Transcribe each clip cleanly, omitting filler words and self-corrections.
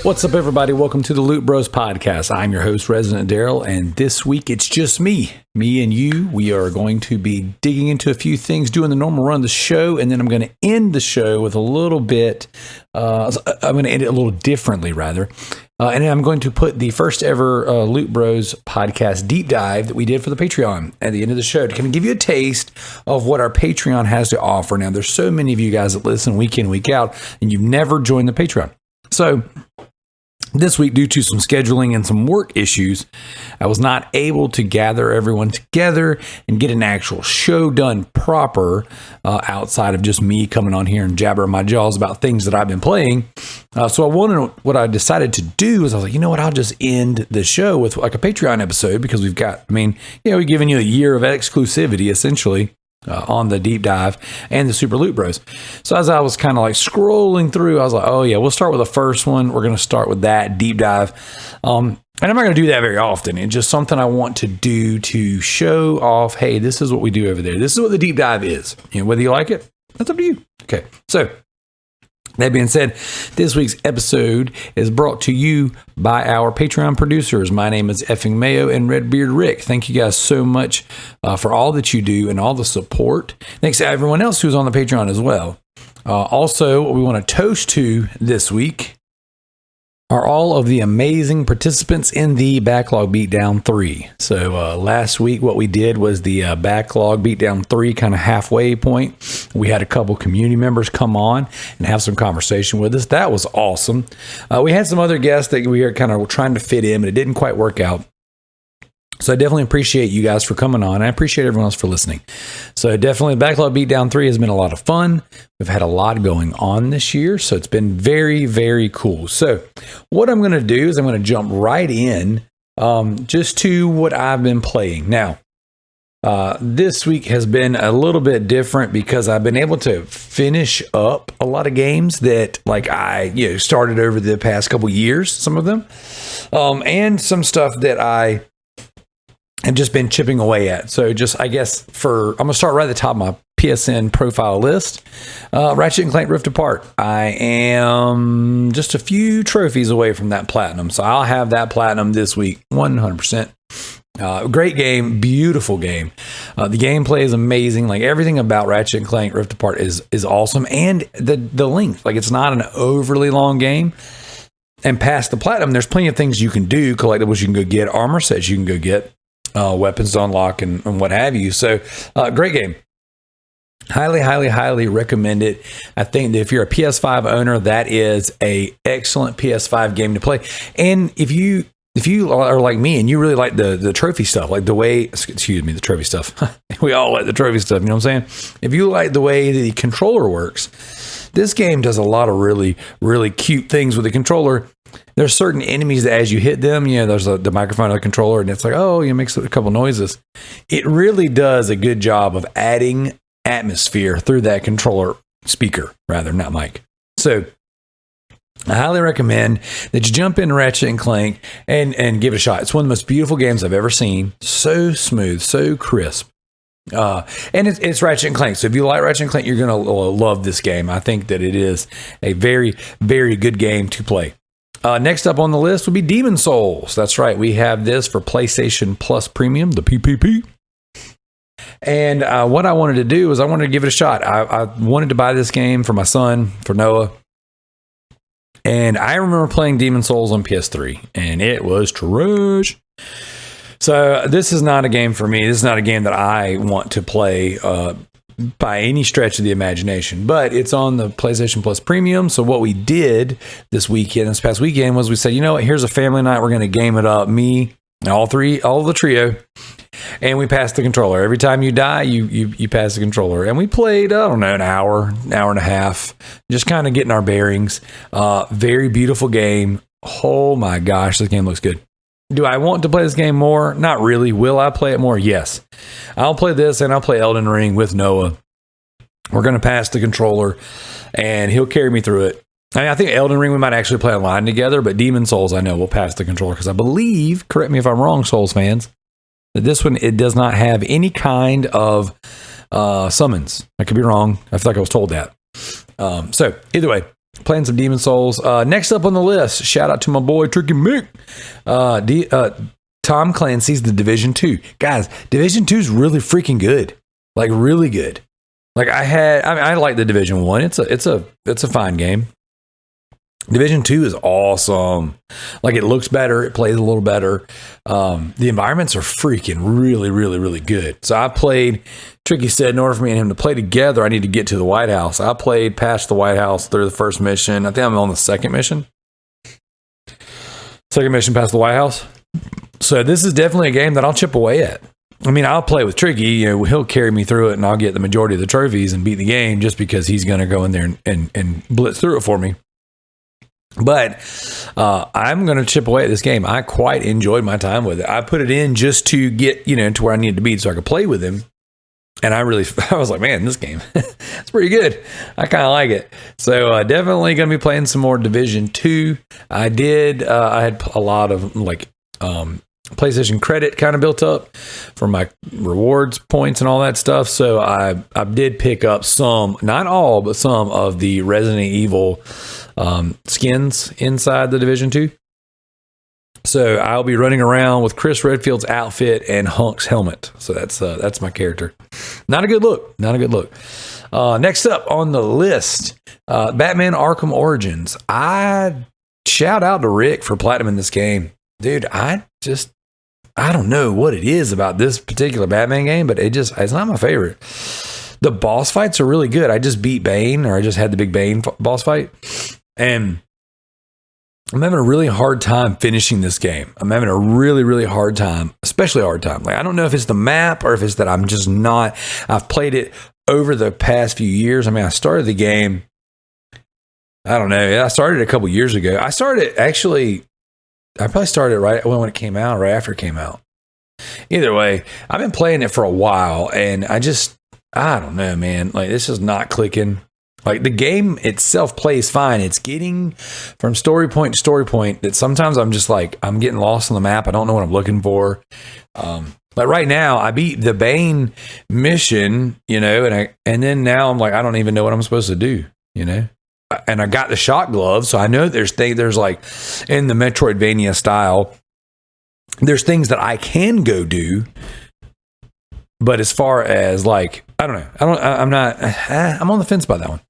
What's up, everybody? Welcome to the Loot Bros Podcast. I'm your host, Resident Daryl, and this week it's just me and you. We are going to be digging into a few things, doing the normal run of the show, and then I'm going to end the show with a little bit, I'm going to end it a little differently, rather. And I'm going to put the first ever Loot Bros Podcast deep dive that we did for the Patreon at the end of the show to kind of give you a taste of what our Patreon has to offer. Now, there's so many of you guys that listen week in, week out, and you've never joined the Patreon. So this week, due to some scheduling and some work issues, I was not able to gather everyone together and get an actual show done proper outside of just me coming on here and jabbering my jaws about things that I've been playing. So what I decided to do is I was like, you know what, I'll just end the show with like a Patreon episode because we've given you a year of exclusivity essentially. On the deep dive and the Super Loot Bros. So as I was kind of like scrolling through, I was like, oh yeah, we'll start with the first one. We're going to start with that deep dive. And I'm not going to do that very often. It's just something I want to do to show off, hey, this is what we do over there. This is what the deep dive is. You know, whether you like it, that's up to you. Okay. So that being said, this week's episode is brought to you by our Patreon producers. My name is Effing Mayo and Redbeard Rick. Thank you guys so much for all that you do and all the support. Thanks to everyone else who's on the Patreon as well. Also, what we want to toast to this week are all of the amazing participants in the Backlog Beatdown 3. So last week, what we did was the Backlog Beatdown 3 kind of halfway point. We had a couple community members come on and have some conversation with us. That was awesome. We had some other guests that we were kind of trying to fit in, but it didn't quite work out. So I definitely appreciate you guys for coming on. I appreciate everyone else for listening. So definitely Backlog Beatdown 3 has been a lot of fun. We've had a lot going on this year, so it's been very, very cool. So what I'm going to do is I'm going to jump right in just to what I've been playing. Now, this week has been a little bit different because I've been able to finish up a lot of games that like I started over the past couple years, some of them, and some stuff that I have just been chipping away at. So just, I guess, I'm going to start right at the top of my PSN profile list. Ratchet & Clank Rift Apart. I am just a few trophies away from that platinum. So I'll have that platinum this week, 100%. Great game, beautiful game. The gameplay is amazing. Like everything about Ratchet & Clank Rift Apart is awesome. And the length, like it's not an overly long game. And past the platinum, there's plenty of things you can do. Collectibles you can go get, armor sets you can go get. Weapons to unlock and what have you. So great game. Highly recommend it. I think that if you're a PS5 owner, that is a excellent PS5 game to play. And if you are like me and you really like the trophy stuff, like the trophy stuff. We all like the trophy stuff, you know what I'm saying? If you like the way the controller works, this game does a lot of really, really cute things with the controller. There's certain enemies that as you hit them, there's the microphone of the controller and it's like, it makes a couple noises. It really does a good job of adding atmosphere through that controller speaker, rather, not mic. So I highly recommend that you jump in Ratchet & Clank and give it a shot. It's one of the most beautiful games I've ever seen. So smooth, so crisp. And it's Ratchet & Clank. So if you like Ratchet & Clank, you're going to love this game. I think that it is a very, very good game to play. Next up on the list would be Demon's Souls. That's right. We have this for PlayStation Plus Premium, the PPP. And what I wanted to do is I wanted to give it a shot. I wanted to buy this game for my son, for Noah. And I remember playing Demon's Souls on PS3, and it was trash. So this is not a game for me. This is not a game that I want to play by any stretch of the imagination, but it's on the PlayStation Plus Premium. So what we did this past weekend, was we said, you know what, here's a family night. We're going to game it up. Me, all of the trio. And we passed the controller. Every time you die, you pass the controller. And we played, an hour and a half, just kind of getting our bearings. Very beautiful game. Oh my gosh, this game looks good. Do I want to play this game more? Not really. Will I play it more? Yes. I'll play this and I'll play Elden Ring with Noah. We're going to pass the controller and he'll carry me through it. I think Elden Ring we might actually play online together, but Demon's Souls I know we'll pass the controller because I believe, correct me if I'm wrong, Souls fans, that this one, it does not have any kind of summons. I could be wrong. I feel like I was told that. So either way, playing some Demon Souls. Next up on the list, shout out to my boy Tricky Mick. Tom Clancy's The Division 2. Guys, Division 2 is really freaking good. Like really good. Like I like The Division 1. It's a fine game. Division 2 is awesome. Like it looks better, it plays a little better. The environments are freaking really, really, really good. So I played, Tricky said in order for me and him to play together, I need to get to the White House. I played past the White House through the first mission. I think I'm on the second mission. Second mission past the White House. So this is definitely a game that I'll chip away at. I mean, I'll play with Tricky. You know, he'll carry me through it and I'll get the majority of the trophies and beat the game just because he's going to go in there and blitz through it for me. But I'm going to chip away at this game. I quite enjoyed my time with it. I put it in just to get, to where I needed to be so I could play with him. And I was like, man, this game, it's pretty good. I kind of like it. So definitely going to be playing some more Division 2. I had a lot of PlayStation credit kind of built up for my rewards points and all that stuff. So I did pick up some, not all, but some of the Resident Evil skins inside the Division 2. So I'll be running around with Chris Redfield's outfit and Hunk's helmet. So that's my character. Not a good look. Next up on the list, Batman Arkham Origins. I shout out to Rick for platinum in this game. Dude, I don't know what it is about this particular Batman game, but it's not my favorite. The boss fights are really good. I just beat Bane, or I just had the big Bane boss fight. And I'm having a really hard time finishing this game. I'm having a really, really hard time, especially a hard time. Like, I don't know if it's the map or if it's that I'm just not. I've played it over the past few years. I mean, I started the game, I don't know. I started a couple years ago. I probably started right when it came out, right after it came out. Either way, I've been playing it for a while and I don't know, man. Like, this is not clicking. Like, the game itself plays fine. It's getting from story point to story point that sometimes I'm just like, I'm getting lost on the map. I don't know what I'm looking for. But right now I beat the Bane mission, and then now I'm like, I don't even know what I'm supposed to do, and I got the shot glove. So I know there's like in the Metroidvania style, there's things that I can go do. But as far as like, I don't know. I'm on the fence about that one.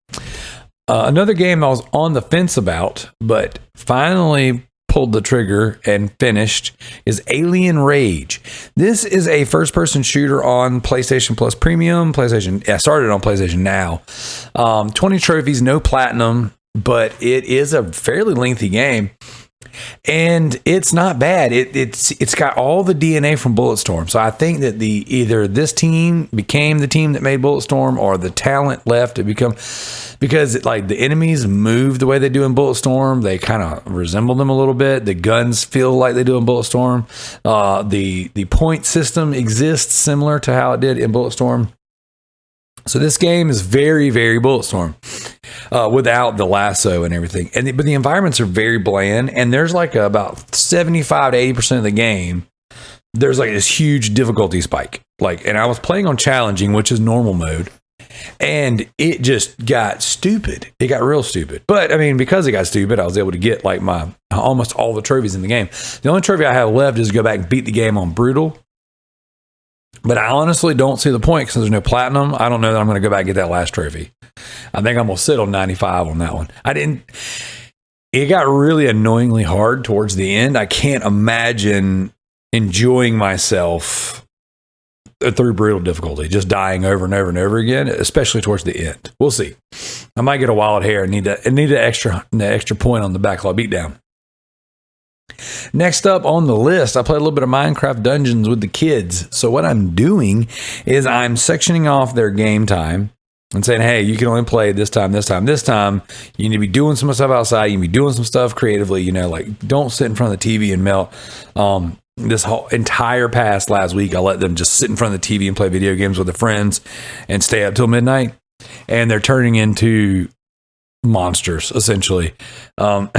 Another game I was on the fence about, but finally pulled the trigger and finished is Alien Rage. This is a first-person shooter on PlayStation Plus Premium. Started on PlayStation Now. 20 trophies, no platinum, but it is a fairly lengthy game. And it's not bad. It's got all the DNA from Bulletstorm. So I think that either this team became the team that made Bulletstorm, or the talent left to become, because the enemies move the way they do in Bulletstorm. They kind of resemble them a little bit. The guns feel like they do in Bulletstorm. The point system exists similar to how it did in Bulletstorm. So this game is very, very Bulletstorm without the lasso and everything. But the environments are very bland, and there's like about 75 to 80% of the game, there's like this huge difficulty spike. And I was playing on challenging, which is normal mode, and it just got stupid. It got real stupid. But I mean, because it got stupid, I was able to get like my almost all the trophies in the game. The only trophy I have left is to go back and beat the game on brutal. But I honestly don't see the point because there's no platinum. I don't know that I'm going to go back and get that last trophy. I think I'm going to sit on 95 on that one. It got really annoyingly hard towards the end. I can't imagine enjoying myself through brutal difficulty, just dying over and over and over again, especially towards the end. We'll see. I might get a wild hair and need the extra point on the backlog beatdown. Next up on the list, I played a little bit of Minecraft Dungeons with the kids. So what I'm doing is I'm sectioning off their game time and saying, hey, you can only play this time. You need to be doing some stuff outside. You need to be doing some stuff creatively. Don't sit in front of the TV and melt. This whole entire past last week, I let them just sit in front of the TV and play video games with their friends and stay up till midnight. And they're turning into monsters essentially. But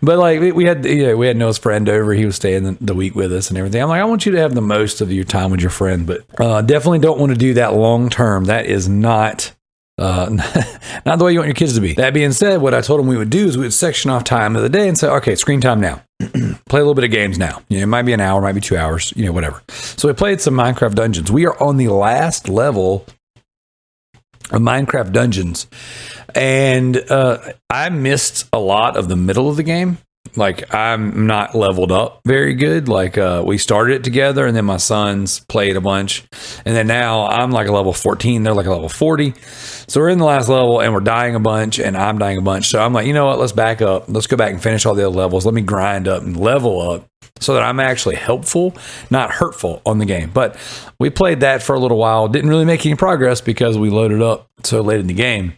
we had Noah's friend over. He was staying the week with us and everything. I'm like, I want you to have the most of your time with your friend, but definitely don't want to do that long term. That is not Not the way you want your kids to be. That being said, what I told them we would do is we would section off time of the day and say, okay, screen time now. Play a little bit of games now. It might be an hour, might be 2 hours, whatever. So we played some Minecraft Dungeons. We are on the last level of Minecraft Dungeons. And I missed a lot of the middle of the game. Like, I'm not leveled up very good. Like, we started it together, and then my sons played a bunch. And then now I'm like a level 14. They're like a level 40. So we're in the last level, and we're dying a bunch, and I'm dying a bunch. So I'm like, you know what? Let's back up. Let's go back and finish all the other levels. Let me grind up and level up so that I'm actually helpful, not hurtful on the game. But we played that for a little while. Didn't really make any progress because we loaded up so late in the game.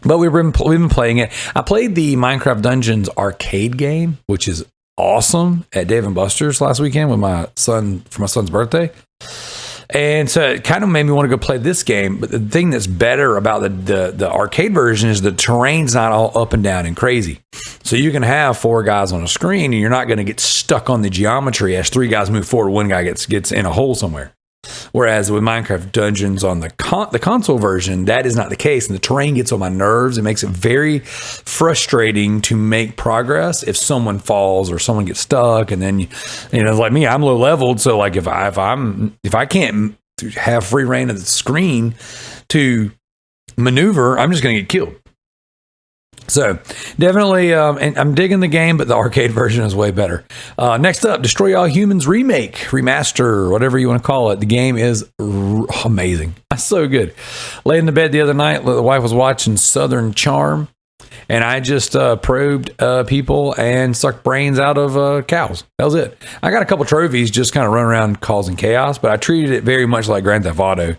But we've been playing it. I played the Minecraft Dungeons arcade game, which is awesome, at Dave & Buster's last weekend with my son for my son's birthday. And so it kind of made me want to go play this game. But the thing that's better about the arcade version is the terrain's not all up and down and crazy. So you can have 4 guys on a screen, and you're not going to get stuck on the geometry as 3 guys move forward, 1 guy gets in a hole somewhere. Whereas with Minecraft Dungeons on the console version, that is not the case. And the terrain gets on my nerves. It makes it very frustrating to make progress if someone falls or someone gets stuck. And then, like me, I'm low leveled. So like if I can't have free reign of the screen to maneuver, I'm just going to get killed. So definitely, and I'm digging the game, but the arcade version is way better. Next up, Destroy All Humans remake, remaster, whatever you want to call it. The game is amazing. It's so good. Lay in the bed the other night, the wife was watching Southern Charm, and I just probed people and sucked brains out of cows. That was it. I got a couple trophies, just kind of running around causing chaos, but I treated it very much like Grand Theft Auto.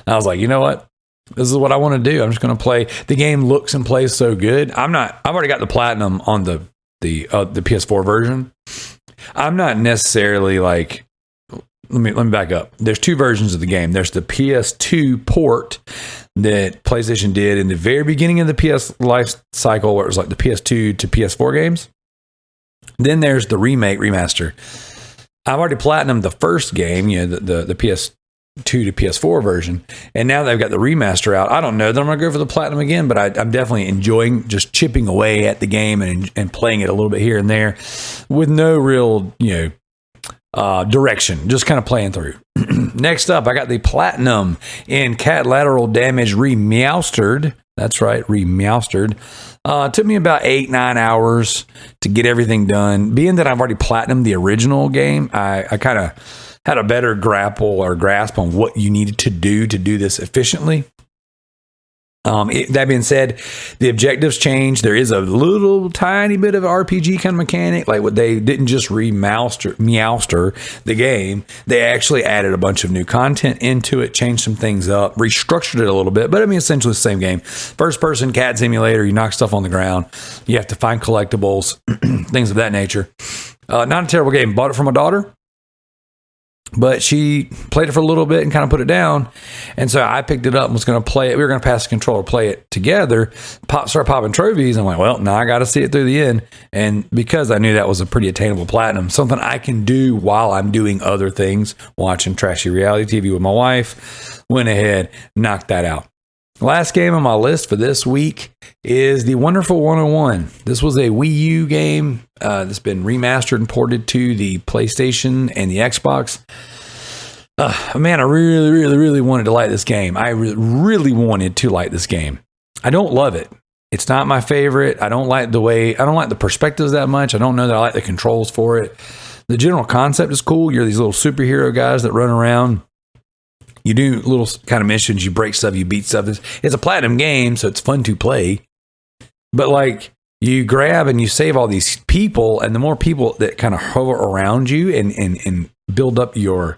I was like, you know what? This is what I want to do. I'm just going to play. The game looks and plays so good. I've already got the platinum on the PS4 version. I'm not necessarily like, let me back up. There's 2 versions of the game. There's the PS2 port that PlayStation did in the very beginning of the PS life cycle, where it was like the PS2 to PS4 games. Then there's the remaster. I've already platinumed the first game, the PS2 to PS4 version, and now they've got the remaster out. I don't know that I'm going to go for the platinum again, but I'm definitely enjoying just chipping away at the game and playing it a little bit here and there with no real direction, just kind of playing through. Next up, I got the platinum in Cat Lateral Damage Remastered. That's right, remastered. Took me about 8-9 hours to get everything done. Being that I've already platinumed the original game, I kind of had a better grasp on what you needed to do this efficiently. That being said, the objectives changed. There is a little tiny bit of RPG kind of mechanic. Like what they didn't just meowster the game. They actually added a bunch of new content into it, changed some things up, restructured it a little bit. But I mean, essentially the same game. First person cat simulator. You knock stuff on the ground. You have to find collectibles, things of that nature. Not a terrible game. Bought it from my daughter. But she played it for a little bit and kind of put it down. And so I picked it up and was going to play it. We were going to pass the controller, play it together, start popping trophies. I'm like, well, now I got to see it through the end. And because I knew that was a pretty attainable platinum, something I can do while I'm doing other things, watching trashy reality TV with my wife, went ahead, knocked that out. Last game on my list for this week is The Wonderful 101. This was a Wii U game that's been remastered and ported to the PlayStation and the Xbox. Man, I really, really, really wanted to like this game. I really wanted to like this game. I don't love it. It's not my favorite. I don't like the perspectives that much. I don't know that I like the controls for it. The general concept is cool. You're these little superhero guys that run around. You do little kind of missions, you break stuff, you beat stuff. It's a platinum game, so it's fun to play. But like, you grab and you save all these people, and the more people that kind of hover around you and build up your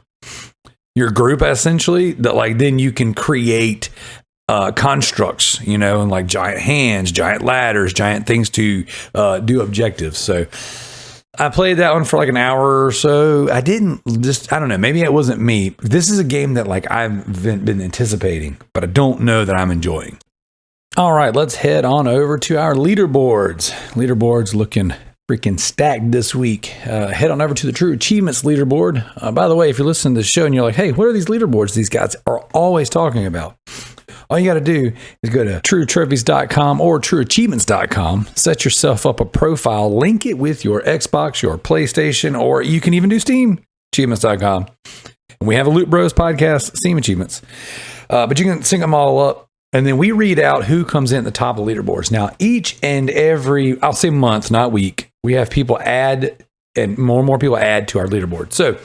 group, essentially, that like then you can create constructs, and like giant hands, giant ladders, giant things to do objectives. So I played that one for like an hour or so. I don't know, maybe it wasn't me. This is a game that like I've been anticipating, but I don't know that I'm enjoying. All right, let's head on over to our leaderboards. Leaderboards looking freaking stacked this week. Head on over to the True Achievements leaderboard. By the way, if you're listening to the show and you're like, hey, what are these leaderboards these guys are always talking about? All you got to do is go to truetrophies.com or trueachievements.com, set yourself up a profile, link it with your Xbox, your PlayStation, or you can even do Steam, achievements.com. And we have a Loot Bros podcast, Steam Achievements. But you can sync them all up. And then we read out who comes in at the top of the leaderboards. Now, each and every, I'll say month, not week, we have people add, and more people add to our leaderboard. So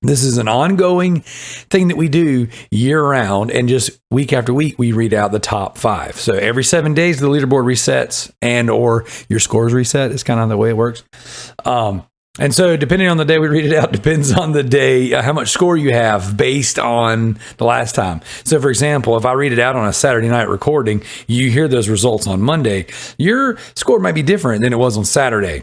this is an ongoing thing that we do year round, and just week after week, we read out the top 5. So every 7 days, the leaderboard resets, and or your scores reset. It's kind of the way it works. And so depending on the day we read it out, depends on the day, how much score you have based on the last time. So for example, if I read it out on a Saturday night recording, you hear those results on Monday, your score might be different than it was on Saturday.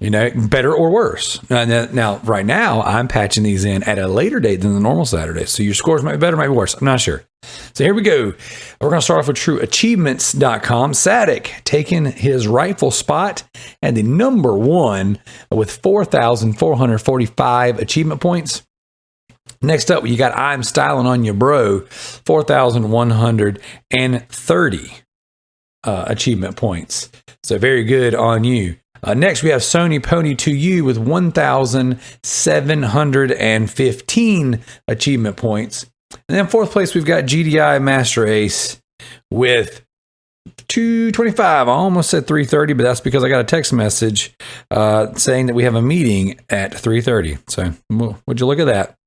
You know, better or worse. Now, right now, I'm patching these in at a later date than the normal Saturday. So your scores might be better, might be worse. I'm not sure. So here we go. We're going to start off with trueachievements.com. Sadek taking his rightful spot and the number 1 with 4,445 achievement points. Next up, you got I'm Styling on You Bro, 4,130 achievement points. So very good on you. Next, we have Sony Pony to You with 1,715 achievement points. And then fourth place, we've got GDI Master Ace with 225. I almost said 330, but that's because I got a text message saying that we have a meeting at 3:30. So would you look at that?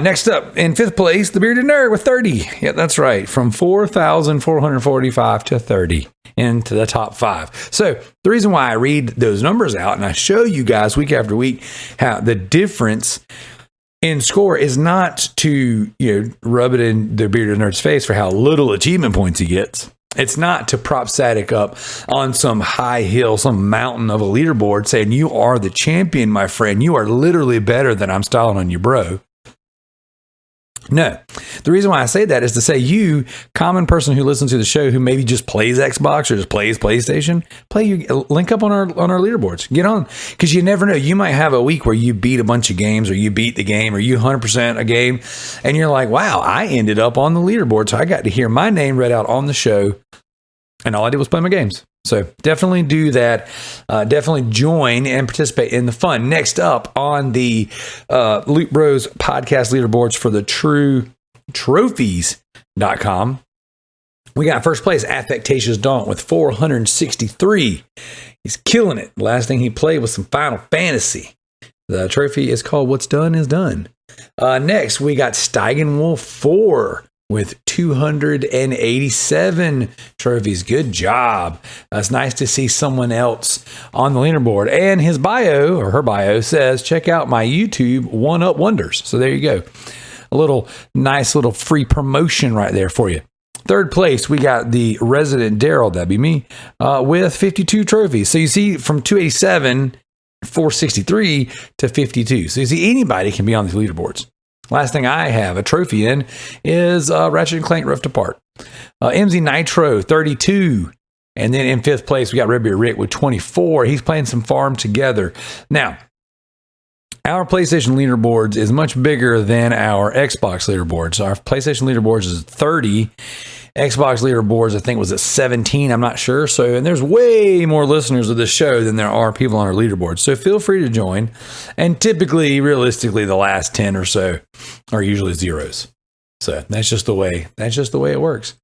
Next up, in fifth place, the Bearded Nerd with 30. Yeah, that's right. From 4,445 to 30 into the top 5. So the reason why I read those numbers out and I show you guys week after week how the difference in score is not to, rub it in the Bearded Nerd's face for how little achievement points he gets. It's not to prop Sadek up on some high hill, some mountain of a leaderboard saying, you are the champion, my friend. You are literally better than I'm Styling on You Bro. No, the reason why I say that is to say you, common person who listens to the show, who maybe just plays Xbox or just plays PlayStation, link up on our leaderboards. Get on, because you never know. You might have a week where you beat a bunch of games, or you beat the game, or you 100% a game, and you're like, wow, I ended up on the leaderboard, so I got to hear my name read out on the show, and all I did was play my games. So definitely do that. Definitely join and participate in the fun. Next up on the Loot Bros podcast leaderboards for the truetrophies.com, we got first place Affectatious Daunt with 463. He's killing it. The last thing he played was some Final Fantasy. The trophy is called What's Done Is Done. Next, we got Steigen Wolf 4 with 287 trophies. Good job. It's nice to see someone else on the leaderboard. And his bio, or her bio, says, check out my YouTube One-Up Wonders. So there you go. A nice little free promotion right there for you. Third place, we got the resident Daryl, that'd be me, with 52 trophies. So you see from 287, 463 to 52. So you see anybody can be on these leaderboards. Last thing I have a trophy in is Ratchet & Clank Rift Apart. MZ Nitro, 32. And then in fifth place, we got Red Beard Rick with 24. He's playing some Farm Together. Now, our PlayStation leaderboards is much bigger than our Xbox leaderboards. Our PlayStation leaderboards is 30. Xbox leaderboards, I think, was at 17. I'm not sure. And there's way more listeners of this show than there are people on our leaderboard. So feel free to join. And typically, realistically, the last 10 or so are usually zeros. So that's just the way it works.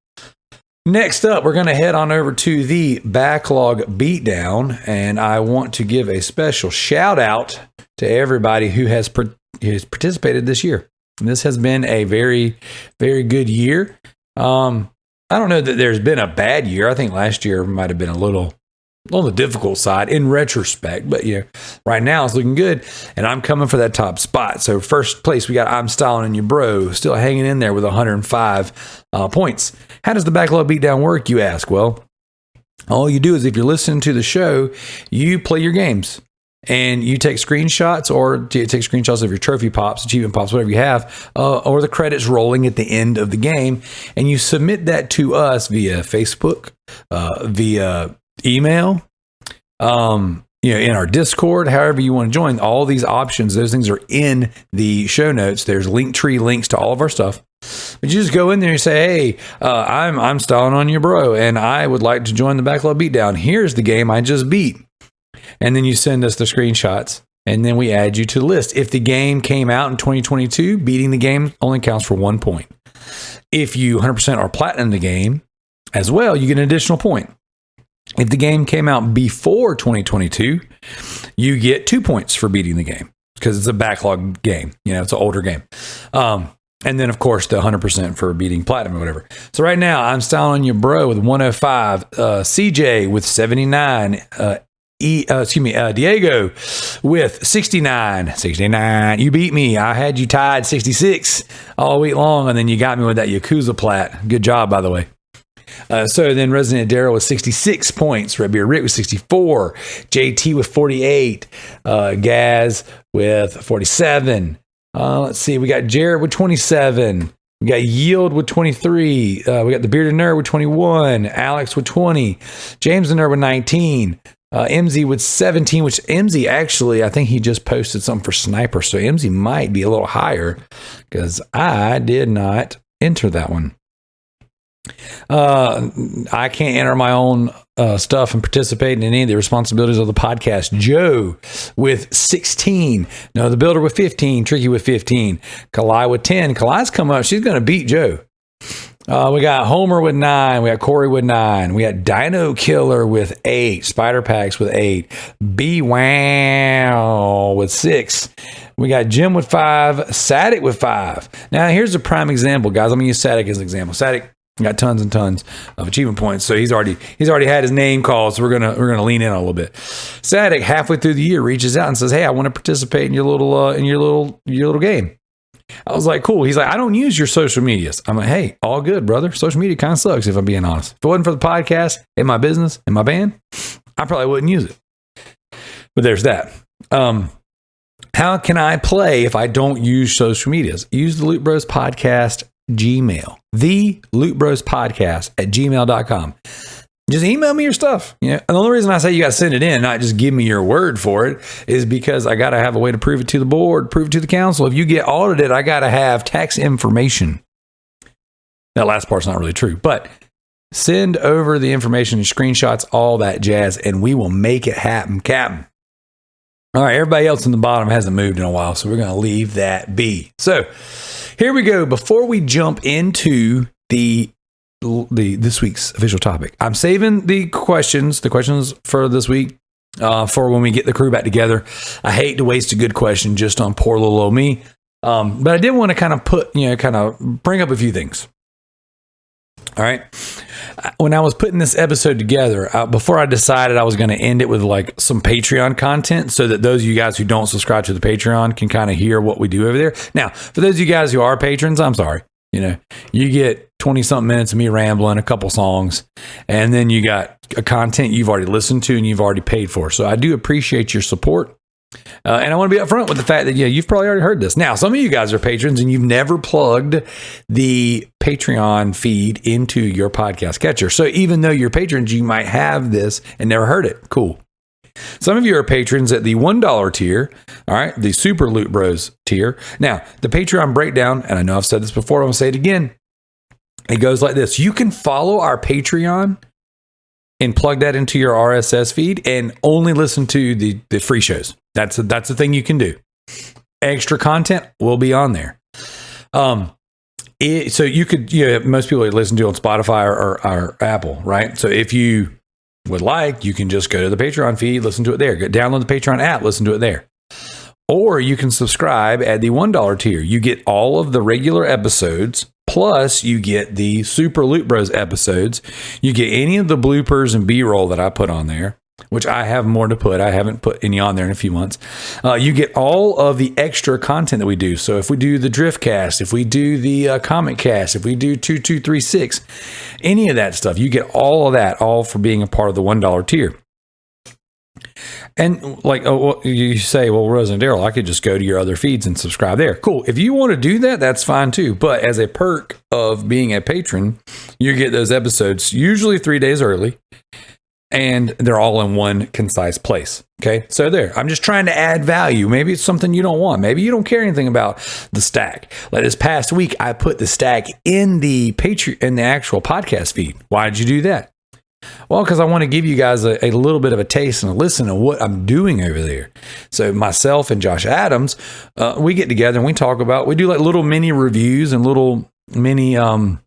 Next up, we're going to head on over to the Backlog Beatdown. And I want to give a special shout out to everybody who has participated this year. And this has been a very, very good year. I don't know that there's been a bad year. I think last year might have been a little on the difficult side in retrospect, but right now it's looking good, and I'm coming for that top spot. So first place, we got I'm Styling on You Bro, still hanging in there with 105 points. How does the Backlog Beatdown work, you ask? Well, all you do is if you're listening to the show, you play your games. And you take screenshots, or you take screenshots of your trophy pops, achievement pops, whatever you have, or the credits rolling at the end of the game, and you submit that to us via Facebook, via email, in our Discord, however you want to join. All these options, those things are in the show notes. There's Linktree links to all of our stuff. But you just go in there and say, hey, I'm stalling on your bro, and I would like to join the Backlog Beatdown. Here's the game I just beat. And then you send us the screenshots, and then we add you to the list. If the game came out in 2022, beating the game only counts for 1 point. If you 100% are platinum the game as well, you get an additional point. If the game came out before 2022, you get 2 points for beating the game because it's a backlog game. It's an older game. And then, of course, the 100% for beating platinum or whatever. So right now, I'm styling on your bro with 105, CJ with 79, Diego with 69. You beat me. I had you tied 66 all week long, and then you got me with that Yakuza plat. Good job, by the way. So then Resident Daryl with 66 points. Red Beard Rick with 64. JT with 48. Gaz with 47. Let's see. We got Jared with 27. We got Yield with 23. We got the Bearded Nerd with 21. Alex with 20. James the Nerd with 19. MZ with 17, which MZ actually, I think he just posted something for Sniper. So MZ might be a little higher because I did not enter that one. I can't enter my own stuff and participate in any of the responsibilities of the podcast. Joe with 16. No, the Builder with 15. Tricky with 15. Kalai with 10. Kalai's come up. She's going to beat Joe. We got Homer with 9. We got Corey with 9. We got Dino Killer with 8. Spider Packs with 8. B-Wow with 6. We got Jim with 5. Sadik with 5. Now, here's a prime example, guys. I'm going to use Sadik as an example. Sadik got tons and tons of achievement points, so he's already had his name called. So we're gonna lean in a little bit. Sadik halfway through the year reaches out and says, "Hey, I want to participate in your little game." I was like, "Cool." He's like, "I don't use your social medias." I'm like, "Hey, all good, brother. Social media kind of sucks if I'm being honest. If it wasn't for the podcast and my business and my band, I probably wouldn't use it." But there's that. How can I play if I don't use social medias? Use the Loot Bros Podcast Gmail, the Loot Bros Podcast at gmail.com. Just email me your stuff. And the only reason I say you got to send it in, not just give me your word for it, is because I got to have a way to prove it to the board, prove it to the council. If you get audited, I got to have tax information. That last part's not really true, but send over the information, screenshots, all that jazz, and we will make it happen, Captain. All right, everybody else in the bottom hasn't moved in a while, so we're going to leave that be. So here we go. Before we jump into the this week's official topic, I'm saving the questions for this week for when we get the crew back together. I hate to waste a good question just on poor little old me, but I did want to kind of bring up a few things. All right. When I was putting this episode together, before I decided I was going to end it with like some Patreon content so that those of you guys who don't subscribe to the Patreon can kind of hear what we do over there. Now, for those of you guys who are patrons, I'm sorry. You get 20 something minutes of me rambling, a couple songs, and then you got a content you've already listened to and you've already paid for. So I do appreciate your support. And I want to be upfront with the fact that, you've probably already heard this. Now, some of you guys are patrons and you've never plugged the Patreon feed into your podcast catcher. So even though you're patrons, you might have this and never heard it. Cool. Some of you are patrons at the $1 tier. All right. The Super Loot Bros tier. Now, the Patreon breakdown, and I know I've said this before, I'm going to say it again. It goes like this. You can follow our Patreon and plug that into your RSS feed and only listen to the free shows. That's the thing you can do. Extra content will be on there. So you could, most people listen to it on Spotify or Apple, right? So if you would like, you can just go to the Patreon feed, listen to it there. Download the Patreon app, listen to it there. Or you can subscribe at the $1 tier. You get all of the regular episodes, plus you get the Super Loot Bros episodes. You get any of the bloopers and B-roll that I put on there, which I have more to put. I haven't put any on there in a few months. You get all of the extra content that we do. So if we do the Drift Cast, if we do the Comic Cast, if we do 2236, any of that stuff, you get all of that, all for being a part of the $1 tier. And you say, well, Resident Daryl, I could just go to your other feeds and subscribe there. Cool. If you want to do that, that's fine too. But as a perk of being a patron, you get those episodes usually 3 days early. and they're all in one concise place. Okay, so there, I'm just trying to add value. Maybe it's something you don't want. Maybe you don't care anything about the stack. Like this past week, I put the stack in the actual podcast feed. Why did you do that? Well, because I want to give you guys a little bit of a taste and a listen of what I'm doing over there. So myself and Josh Adams, we get together and we do like little mini reviews and little mini, I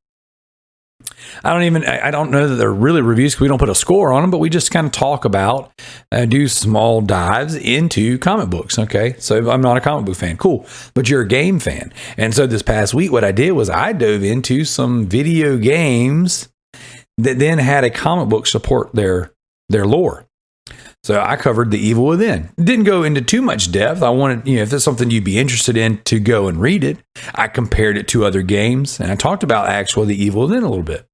don't know that they're really reviews because we don't put a score on them, but we just kind of talk about, do small dives into comic books. Okay. So I'm not a comic book fan. Cool. But you're a game fan. And so this past week, what I did was I dove into some video games that then had a comic book support their lore. So I covered The Evil Within. Didn't go into too much depth. I wanted, if there's something you'd be interested in, to go and read it. I compared it to other games, and I talked about actually The Evil Within a little bit.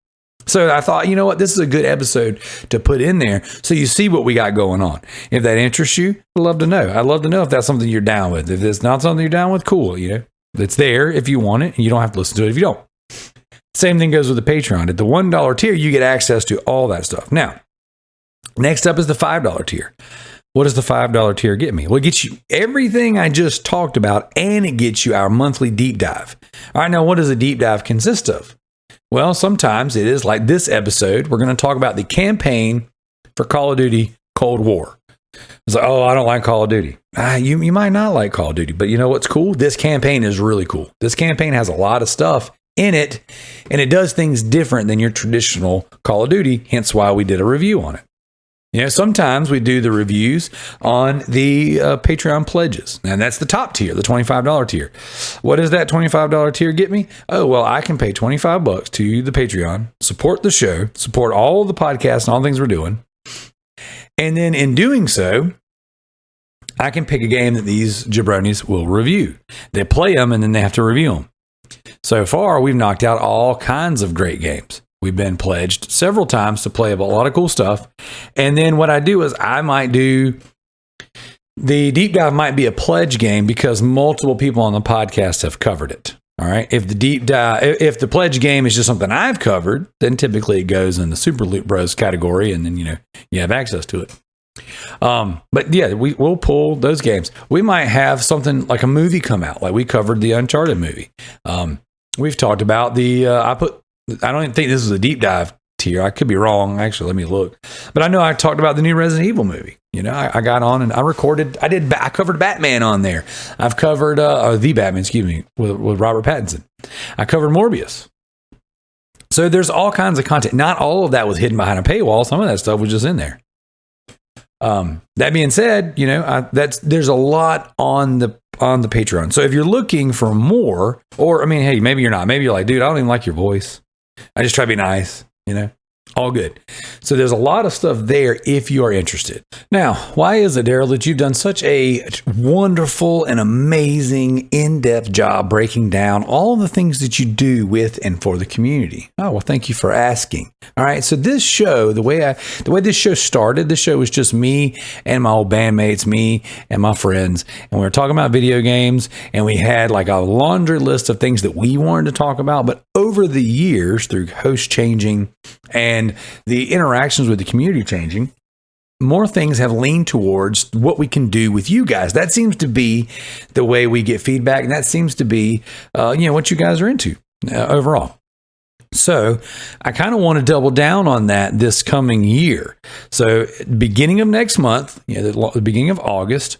So I thought, you know what, this is a good episode to put in there so you see what we got going on. If that interests you, I'd love to know. I'd love to know if that's something you're down with. If it's not something you're down with, cool. It's there if you want it, and you don't have to listen to it if you don't. Same thing goes with the Patreon. At the $1 tier, you get access to all that stuff. Now, next up is the $5 tier. What does the $5 tier get me? Well, it gets you everything I just talked about, and it gets you our monthly deep dive. All right, now what does a deep dive consist of? Well, sometimes it is like this episode. We're going to talk about the campaign for Call of Duty Cold War. It's like, I don't like Call of Duty. You might not like Call of Duty, but you know what's cool? This campaign is really cool. This campaign has a lot of stuff in it, and it does things different than your traditional Call of Duty, hence why we did a review on it. Sometimes we do the reviews on the Patreon pledges, and that's the top tier, the $25 tier. What does that $25 tier get me? Oh, well, I can pay $25 to the Patreon, support the show, support all the podcasts and all the things we're doing. And then in doing so, I can pick a game that these jabronis will review. They play them, and then they have to review them. So far, we've knocked out all kinds of great games. We've been pledged several times to play a lot of cool stuff. And then what I do is I might do the deep dive might be a pledge game because multiple people on the podcast have covered it. All right. If the pledge game is just something I've covered, then typically it goes in the Super Loot Bros category, and then, you have access to it. But yeah, we'll pull those games. We might have something like a movie come out, like we covered the Uncharted movie. We've talked about I don't even think this is a deep dive tier. I could be wrong. Actually, let me look. But I know I talked about the new Resident Evil movie. I got on and I covered Batman on there. I've covered the Batman, with Robert Pattinson. I covered Morbius. So there's all kinds of content. Not all of that was hidden behind a paywall. Some of that stuff was just in there. That being said, there's a lot on the Patreon. So if you're looking for more, or hey, maybe you're not. Maybe you're like, dude, I don't even like your voice. I just try to be nice, all good. So there's a lot of stuff there if you are interested. Now, why is it, Daryl, that you've done such a wonderful and amazing in-depth job breaking down all the things that you do with and for the community? Oh, well, thank you for asking. All right. So this show, the way this show started, this show was just me and my old bandmates, me and my friends. And we were talking about video games, and we had like a laundry list of things that we wanted to talk about. But over the years, through host changing and the interactions with the community changing, more things have leaned towards what we can do with you guys. That seems to be the way we get feedback, and that seems to be, what you guys are into overall. So I kind of want to double down on that this coming year. So beginning of next month, the beginning of August,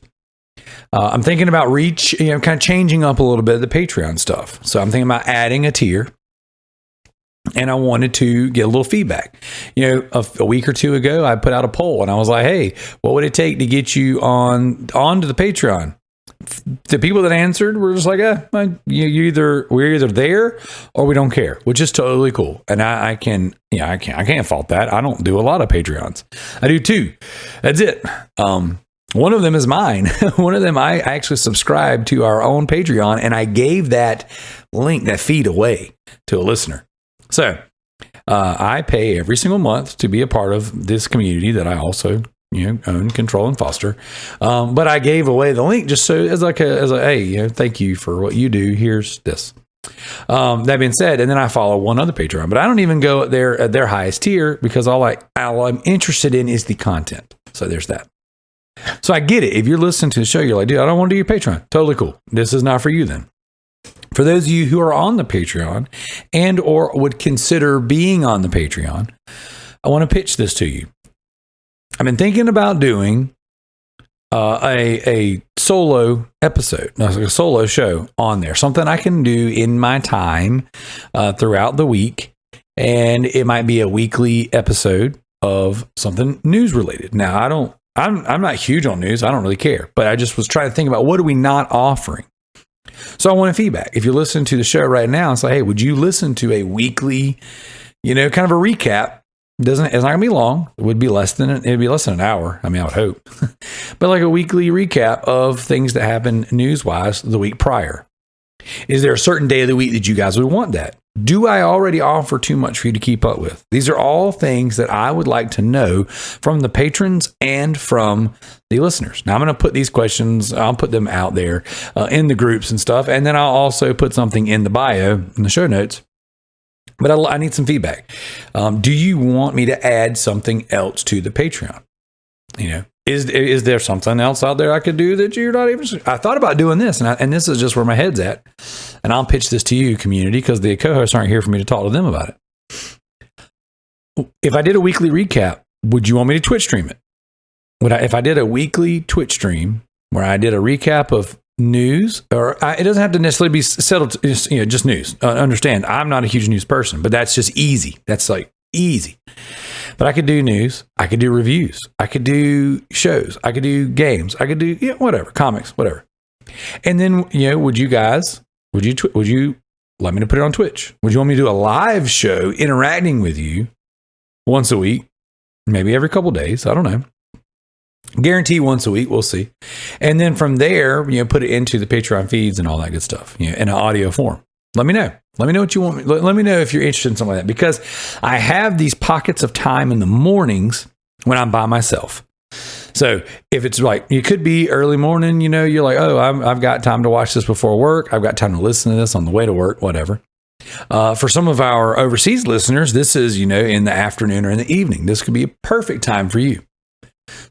I'm thinking about kind of changing up a little bit of the Patreon stuff. So I'm thinking about adding a tier. And I wanted to get a little feedback. A week or two ago, I put out a poll and I was like, hey, what would it take to get you onto the Patreon? The people that answered were just like, we're either there or we don't care, which is totally cool. And I can't fault that. I don't do a lot of Patreons. I do two. That's it. One of them is mine. One of them, I actually subscribed to our own Patreon, and I gave that link, that feed away to a listener. So I pay every single month to be a part of this community that I also own, control, and foster. But I gave away the link just so as hey, thank you for what you do. Here's this. That being said, and then I follow one other Patreon, but I don't even go there at their highest tier because all I'm interested in is the content. So there's that. So I get it. If you're listening to the show, you're like, dude, I don't want to do your Patreon. Totally cool. This is not for you then. For those of you who are on the Patreon and or would consider being on the Patreon, I want to pitch this to you. I've been thinking about doing a solo episode, like a solo show on there, something I can do in my time throughout the week. And it might be a weekly episode of something news related. Now, I'm not huge on news. I don't really care, but I just was trying to think about what are we not offering? So I want feedback. If you're listening to the show right now, it's like, hey, would you listen to a weekly, kind of a recap? It's not gonna be long. It'd be less than an hour. I mean, I would hope, but like a weekly recap of things that happen news wise the week prior. Is there a certain day of the week that you guys would want that? Do I already offer too much for you to keep up with? These are all things that I would like to know from the patrons and from the listeners. Now I'm going to put these questions, I'll put them out there in the groups and stuff. And then I'll also put something in the bio, in the show notes. But I need some feedback. Do you want me to add something else to the Patreon? Is there something else out there I could do that you're not even? I thought about doing this, and this is just where my head's at. And I'll pitch this to you, community, because the co-hosts aren't here for me to talk to them about it. If I did a weekly recap, would you want me to Twitch stream it? If I did a weekly Twitch stream where I did a recap of news, it doesn't have to necessarily be settled, just news. Understand, I'm not a huge news person, but that's just easy. That's like easy. But I could do news. I could do reviews. I could do shows. I could do games. I could do whatever, comics, whatever. And then would you let me to put it on Twitch? Would you want me to do a live show interacting with you once a week, maybe every couple days? I don't know. Guarantee once a week. We'll see. And then from there, put it into the Patreon feeds and all that good stuff, in an audio form. Let me know. Let me know what you want. Let me know if you're interested in something like that, because I have these pockets of time in the mornings when I'm by myself. So if it's like, it could be early morning, you're like, oh, I've got time to watch this before work. I've got time to listen to this on the way to work, whatever. For some of our overseas listeners, this is, in the afternoon or in the evening. This could be a perfect time for you.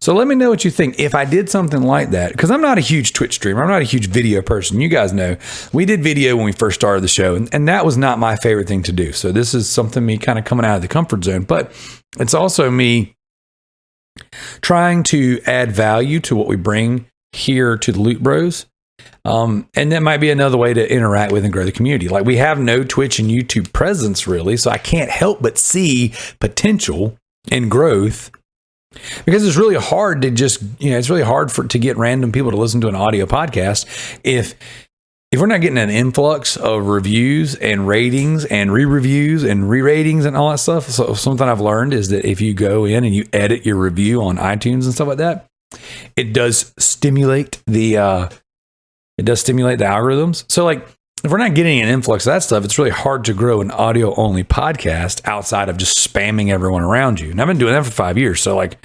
So let me know what you think if I did something like that, because I'm not a huge Twitch streamer. I'm not a huge video person. You guys know we did video when we first started the show, and that was not my favorite thing to do. So this is something me kind of coming out of the comfort zone, but it's also me trying to add value to what we bring here to the Loot Bros. And that might be another way to interact with and grow the community. Like, we have no Twitch and YouTube presence really, so I can't help but see potential and growth. Because it's really hard to just, it's really hard to get random people to listen to an audio podcast if we're not getting an influx of reviews and ratings and re-reviews and re-ratings and all that stuff. So something I've learned is that if you go in and you edit your review on iTunes and stuff like that, it does stimulate the algorithms. So like, if we're not getting an influx of that stuff, it's really hard to grow an audio only podcast outside of just spamming everyone around you. And I've been doing that for 5 years. So like,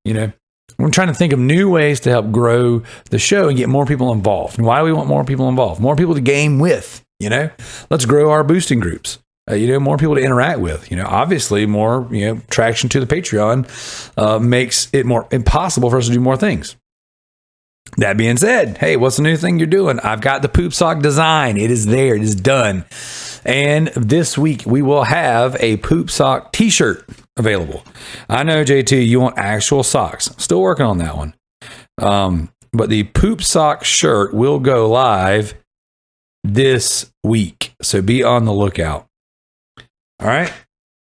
we're trying to think of new ways to help grow the show and get more people involved. And why do we want more people involved? More people to game with, let's grow our boosting groups, more people to interact with, obviously more, traction to the Patreon makes it more impossible for us to do more things. That being said, hey, what's the new thing you're doing? I've got the poop sock design. It is there. It is done. And this week we will have a poop sock t-shirt available. I know, JT, you want actual socks. Still working on that one. But the poop sock shirt will go live this week. So be on the lookout. All right.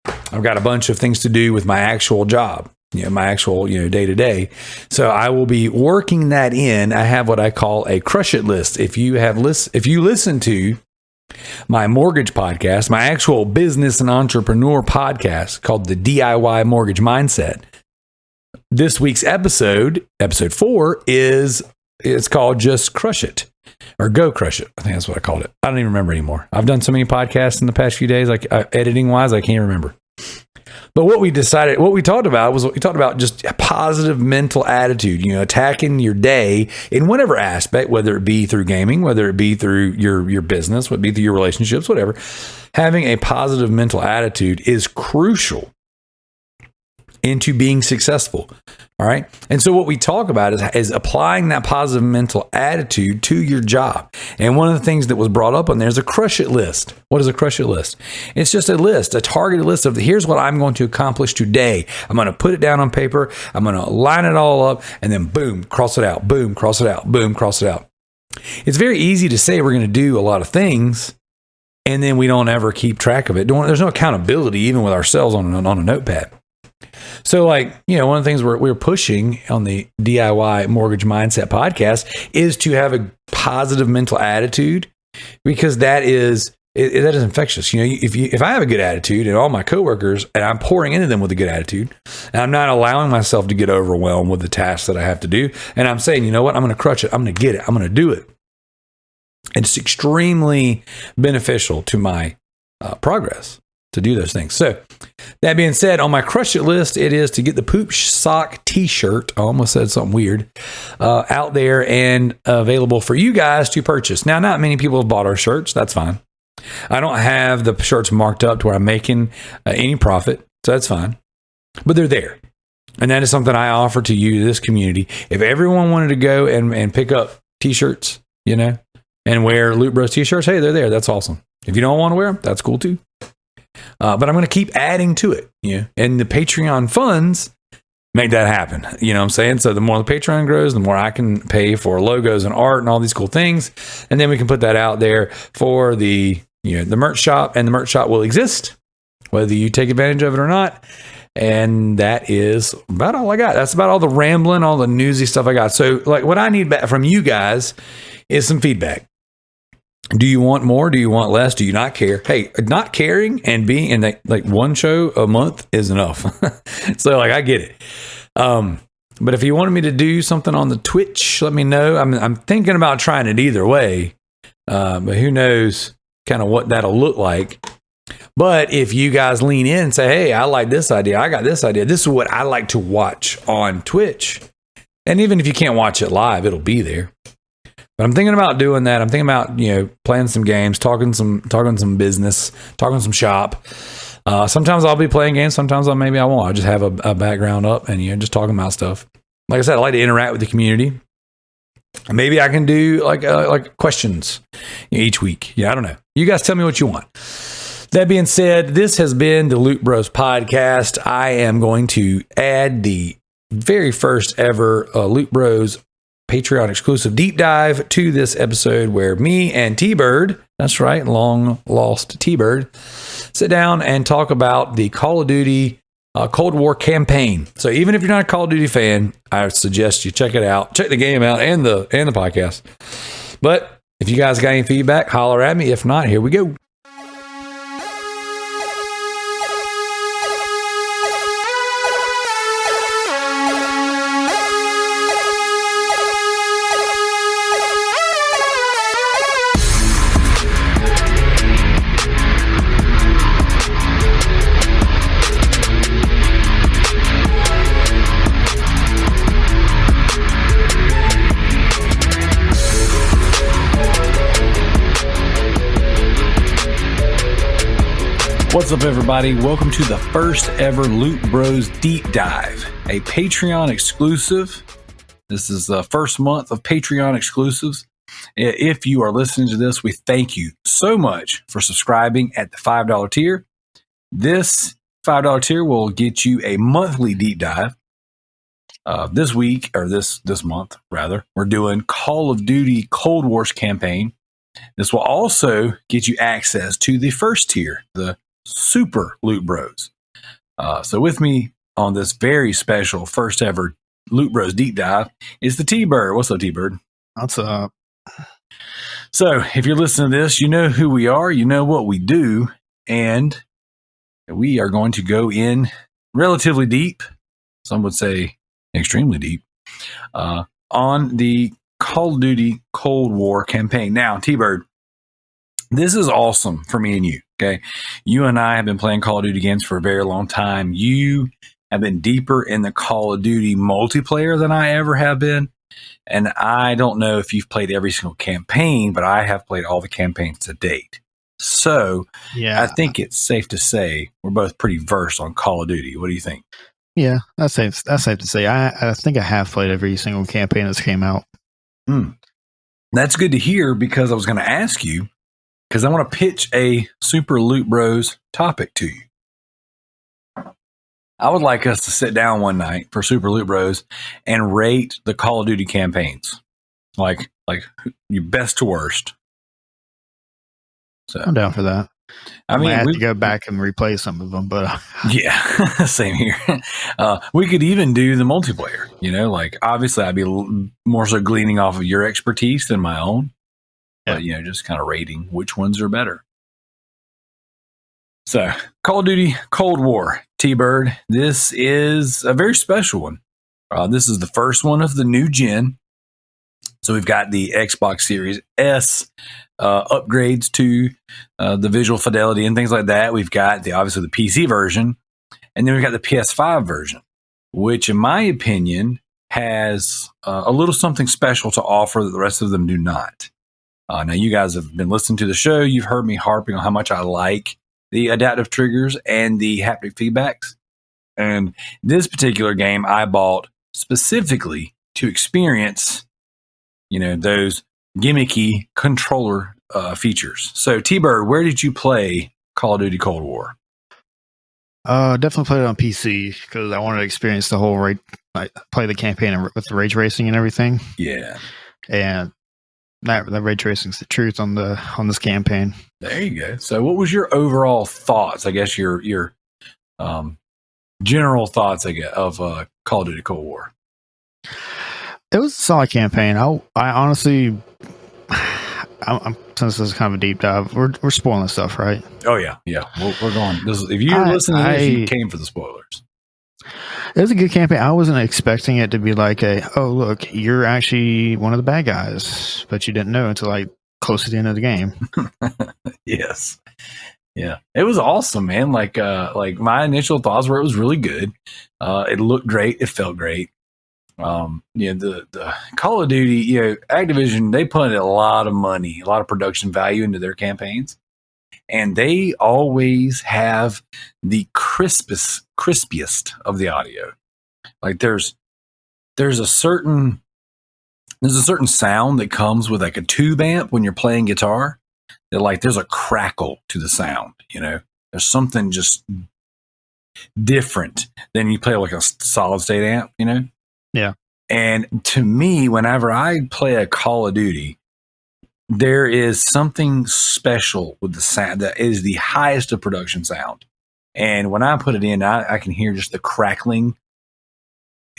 I've got a bunch of things to do with my actual job. My actual, day to day. So I will be working that in. I have what I call a crush it list. If you listen to my mortgage podcast, my actual business and entrepreneur podcast called the DIY Mortgage Mindset, this week's episode 4 it's called Just Crush It or Go Crush It. I think that's what I called it. I don't even remember anymore. I've done so many podcasts in the past few days, like editing wise, I can't remember. But what we talked about just a positive mental attitude, attacking your day in whatever aspect, whether it be through gaming, whether it be through your business, whether it be through your relationships, whatever. Having a positive mental attitude is crucial into being successful. All right. And so what we talk about is applying that positive mental attitude to your job. And one of the things that was brought up on there is a crush it list. What is a crush it list? It's just a list, a targeted list of here's what I'm going to accomplish today. I'm going to put it down on paper. I'm going to line it all up and then boom, cross it out, boom, cross it out, boom, cross it out. It's very easy to say we're going to do a lot of things and then we don't ever keep track of it. There's no accountability even with ourselves on a notepad. So one of the things we're pushing on the DIY Mortgage Mindset podcast is to have a positive mental attitude, because that is infectious. If I have a good attitude and all my coworkers, and I'm pouring into them with a good attitude, and I'm not allowing myself to get overwhelmed with the tasks that I have to do, and I'm saying, you know what, I'm going to crush it. I'm going to get it. I'm going to do it. And it's extremely beneficial to my progress to do those things. So that being said, on my crush it list, it is to get the Poop Sock t-shirt. I almost said something weird, out there and available for you guys to purchase. Now, not many people have bought our shirts. That's fine. I don't have the shirts marked up to where I'm making any profit. So that's fine, but they're there. And that is something I offer to you, this community. If everyone wanted to go and pick up t-shirts, and wear Loot Bros t-shirts, hey, they're there. That's awesome. If you don't want to wear them, that's cool too. But I'm going to keep adding to it, and the Patreon funds make that happen. You know what I'm saying? So the more the Patreon grows, the more I can pay for logos and art and all these cool things. And then we can put that out there for the merch shop, and the merch shop will exist whether you take advantage of it or not. And that is about all I got. That's about all the rambling, all the newsy stuff I got. So what I need back from you guys is some feedback. Do you want more? Do you want less? Do you not care? Hey, not caring and being in one show a month is enough. So I get it. But if you wanted me to do something on the Twitch, let me know. I'm thinking about trying it either way. But who knows kind of what that'll look like. But if you guys lean in and say, hey, I like this idea. I got this idea. This is what I like to watch on Twitch. And even if you can't watch it live, it'll be there. But I'm thinking about doing that. I'm thinking about, playing some games, talking some business, talking some shop. Sometimes I'll be playing games. Sometimes maybe I won't. I'll just have a background up and, just talking about stuff. Like I said, I like to interact with the community. Maybe I can do like questions each week. Yeah, I don't know. You guys tell me what you want. That being said, this has been the Loot Bros podcast. I am going to add the very first ever Loot Bros Patreon exclusive deep dive to this episode, where me and T-Bird, that's right, long lost T-Bird, sit down and talk about the Call of Duty Cold War campaign. So even if you're not a Call of Duty fan, I suggest you check it out, check the game out and the podcast. But if you guys got any feedback, holler at me. If not, here we go. What's up, everybody? Welcome to the first ever Loot Bros Deep Dive, a Patreon exclusive. This is the first month of Patreon exclusives. If you are listening to this, we thank you so much for subscribing at the $5 tier. This $5 tier will get you a monthly deep dive. This week, or this month, rather, we're doing Call of Duty Cold Wars campaign. This will also get you access to the first tier, the Super Loot Bros. So with me on this very special first ever Loot Bros deep dive is the T-Bird. What's up, T-Bird? What's up? So if you're listening to this, you know who we are, you know what we do, and we are going to go in relatively deep, some would say extremely deep, on the Call of Duty Cold War campaign. Now, T-Bird, This is awesome for me and you. Okay. You and I have been playing Call of Duty games for a very long time. You have been deeper in the Call of Duty multiplayer than I ever have been. And I don't know if you've played every single campaign, but I have played all the campaigns to date. So Yeah, I think it's safe to say we're both pretty versed on Call of Duty. What do you think? yeah, that's safe. That's safe to say. I think I have played every single campaign that's came out. That's good to hear, because I was going to ask you, because I want to pitch a Super Loot Bros topic to you. I would like us to sit down one night for Super Loot Bros and rate the Call of Duty campaigns, like your best to worst. So I'm down for that. I mean, I have to go back and replay some of them, but yeah, same here. We could even do the multiplayer. Like obviously, I'd be more so gleaning off of your expertise than my own, but just kind of rating which ones are better. So, Call of Duty Cold War, T-Bird. This is a very special one. This is the first one of the new gen. So we've got the Xbox Series S upgrades to the visual fidelity and things like that. We've got obviously the PC version, and then we've got the PS5 version, which in my opinion has a little something special to offer that the rest of them do not. Now you guys have been listening to the show. You've heard me harping on how much I like the adaptive triggers and the haptic feedbacks. And this particular game I bought specifically to experience, those gimmicky controller features. So, T-Bird, where did you play Call of Duty Cold War? Definitely played it on PC because I wanted to experience the whole play the campaign with the ray tracing and everything. Yeah, and that ray tracing is the truth on this campaign. There you go. So, what was your overall thoughts? I guess your general thoughts, of Call of Duty Cold War. It was a solid campaign. I honestly, since this is kind of a deep dive, we're spoiling stuff, right? Oh yeah. We're going. If you're listening to this, you came for the spoilers. It was a good campaign. I wasn't expecting it to be like oh look, you're actually one of the bad guys, but you didn't know until close to the end of the game. Yes. Yeah. It was awesome, man. Like my initial thoughts were it was really good. It looked great. It felt great. The Call of Duty, Activision, they put a lot of money, a lot of production value into their campaigns. And they always have the crispiest of the audio. Like there's a certain sound that comes with like a tube amp when you're playing guitar. That there's a crackle to the sound. There's something just different than you play like a solid state amp. Yeah. And to me, whenever I play a Call of Duty, there is something special with the sound that is the highest of production sound. And when I put it in, I can hear just the crackling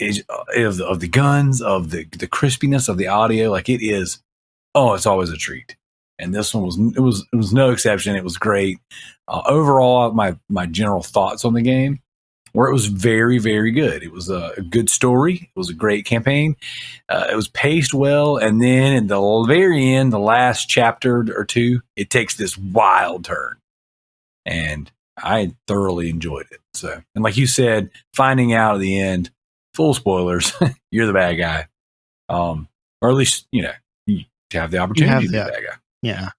of the guns, of the crispiness of the audio. Like it is, it's always a treat. And this one was no exception. It was great. Overall, my general thoughts on the game where it was very, very good. It was a good story. It was a great campaign. It was paced well. And then in the very end, the last chapter or two, it takes this wild turn. And I thoroughly enjoyed it. So, and like you said, finding out at the end, full spoilers, you're the bad guy. Or at least, you have the opportunity to be the bad guy. Yeah.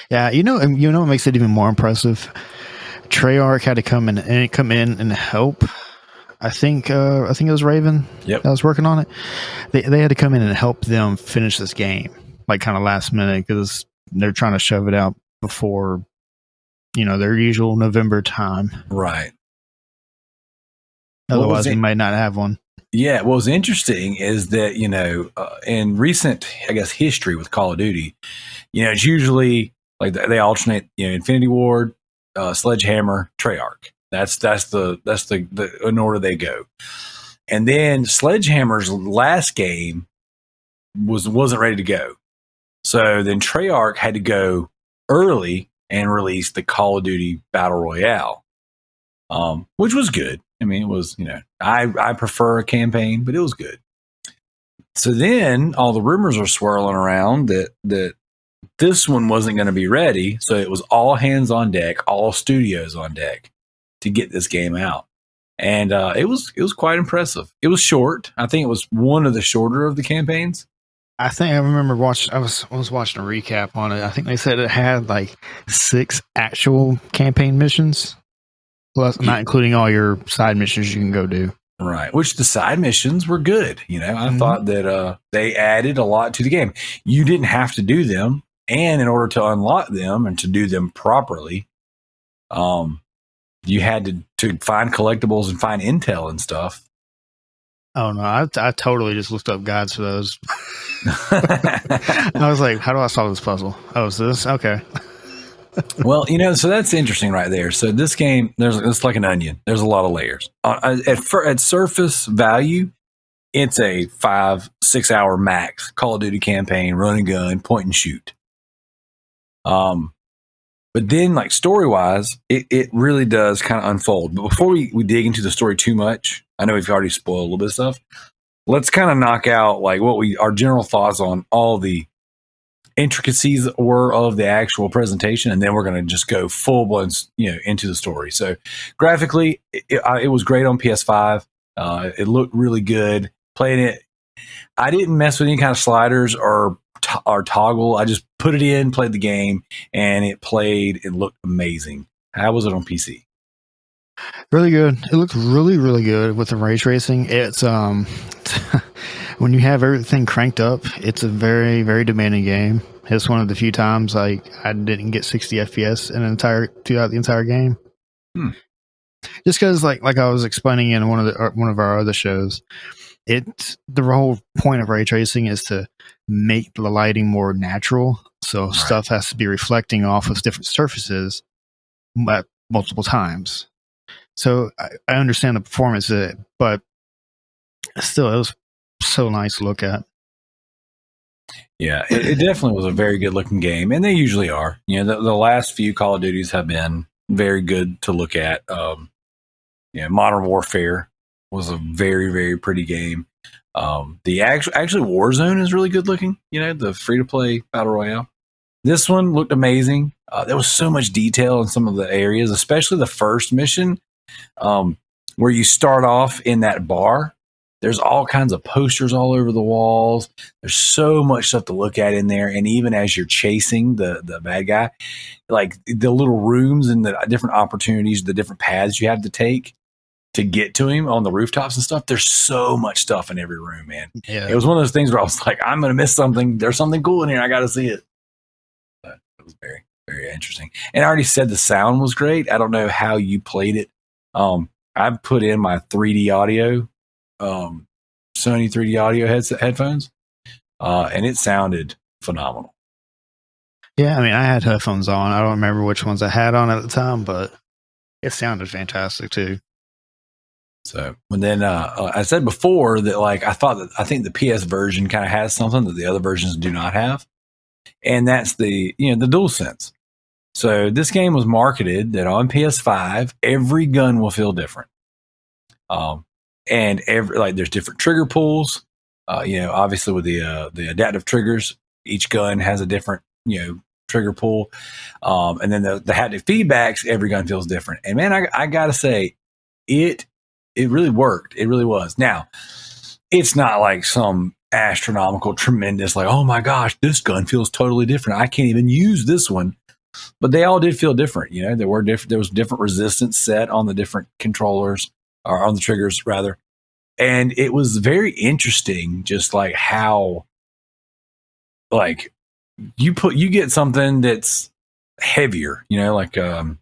Yeah. What makes it even more impressive? Treyarch had to come in and help. I think it was Raven that was working on it. They had to come in and help them finish this game, kind of last minute, because they're trying to shove it out before, their usual November time. Right. Otherwise, they might not have one. Yeah. What was interesting is that, in recent, I guess, history with Call of Duty, it's usually like they alternate, Infinity Ward, Sledgehammer, Treyarch. That's the in order they go. And then Sledgehammer's last game wasn't ready to go. So then Treyarch had to go early and release the Call of Duty Battle Royale, which was good. I mean, it was, I prefer a campaign, but it was good. So then all the rumors are swirling around that this one wasn't going to be ready. So it was all hands on deck, all studios on deck to get this game out. And it was quite impressive. It was short. I think it was one of the shorter of the campaigns. I think I remember I was watching a recap on it. I think they said it had like 6 actual campaign missions, plus not including all your side missions you can go do. Right, which the side missions were good. I thought that they added a lot to the game. You didn't have to do them, and in order to unlock them and to do them properly, you had to find collectibles and find intel and stuff. Oh no, I totally just looked up guides for those. I was like, how do I solve this puzzle? Oh, is this? Okay. Well, so that's interesting right there. So this game, it's like an onion. There's a lot of layers. At surface value, it's a 5-6 hour max Call of Duty campaign, run and gun, point and shoot. But then, like story-wise, it really does kind of unfold. But before we dig into the story too much, I know we've already spoiled a little bit of stuff. Let's kind of knock out like our general thoughts on all the intricacies were of the actual presentation, and then we're going to just go full blown, into the story. So graphically, it was great on PS5. It looked really good. Playing it, I didn't mess with any kind of sliders or toggle. I just put it in, played the game, and it played. It looked amazing. How was it on PC? Really good. It looked really, really good with the ray tracing. It's when you have everything cranked up, it's a very, very demanding game. It's one of the few times I didn't get 60 FPS throughout the entire game. Just because, like I was explaining in one of our other shows, the whole point of ray tracing is to make the lighting more natural. So stuff has to be reflecting off of different surfaces multiple times. So I understand the performance of it, but still, it was so nice to look at. Yeah, it definitely was a very good looking game, and they usually are. The last few Call of Duties have been very good to look at. Modern Warfare was a very, very pretty game. The actually Warzone is really good looking. The free to play battle royale. This one looked amazing. There was so much detail in some of the areas, especially the first mission, where you start off in that bar. There's all kinds of posters all over the walls. There's so much stuff to look at in there. And even as you're chasing the bad guy, like the little rooms and the different opportunities, the different paths you have to take to get to him on the rooftops and stuff, there's so much stuff in every room, man. Yeah. It was one of those things where I was like, I'm going to miss something. There's something cool in here. I got to see it. But it was very, very interesting. And I already said the sound was great. I don't know how you played it. I put in my 3D audio, Sony 3D audio headphones, and it sounded phenomenal. Yeah, I mean, I had headphones on. I don't remember which ones I had on at the time, but it sounded fantastic too. So, and then I said before that, like, I think the PS version kind of has something that the other versions do not have, and that's the DualSense. So this game was marketed that on PS5, every gun will feel different. And there's different trigger pulls. Obviously with the adaptive triggers, each gun has a different trigger pull. And then the haptic feedbacks, every gun feels different. And man, I gotta say, it really worked. It really was. Now, it's not like some astronomical, tremendous, like, oh my gosh, this gun feels totally different. I can't even use this one. But they all did feel different. There were different. There was different resistance set on the different controllers, or on the triggers rather, and it was very interesting. Just like how, like you get something that's heavier. Like some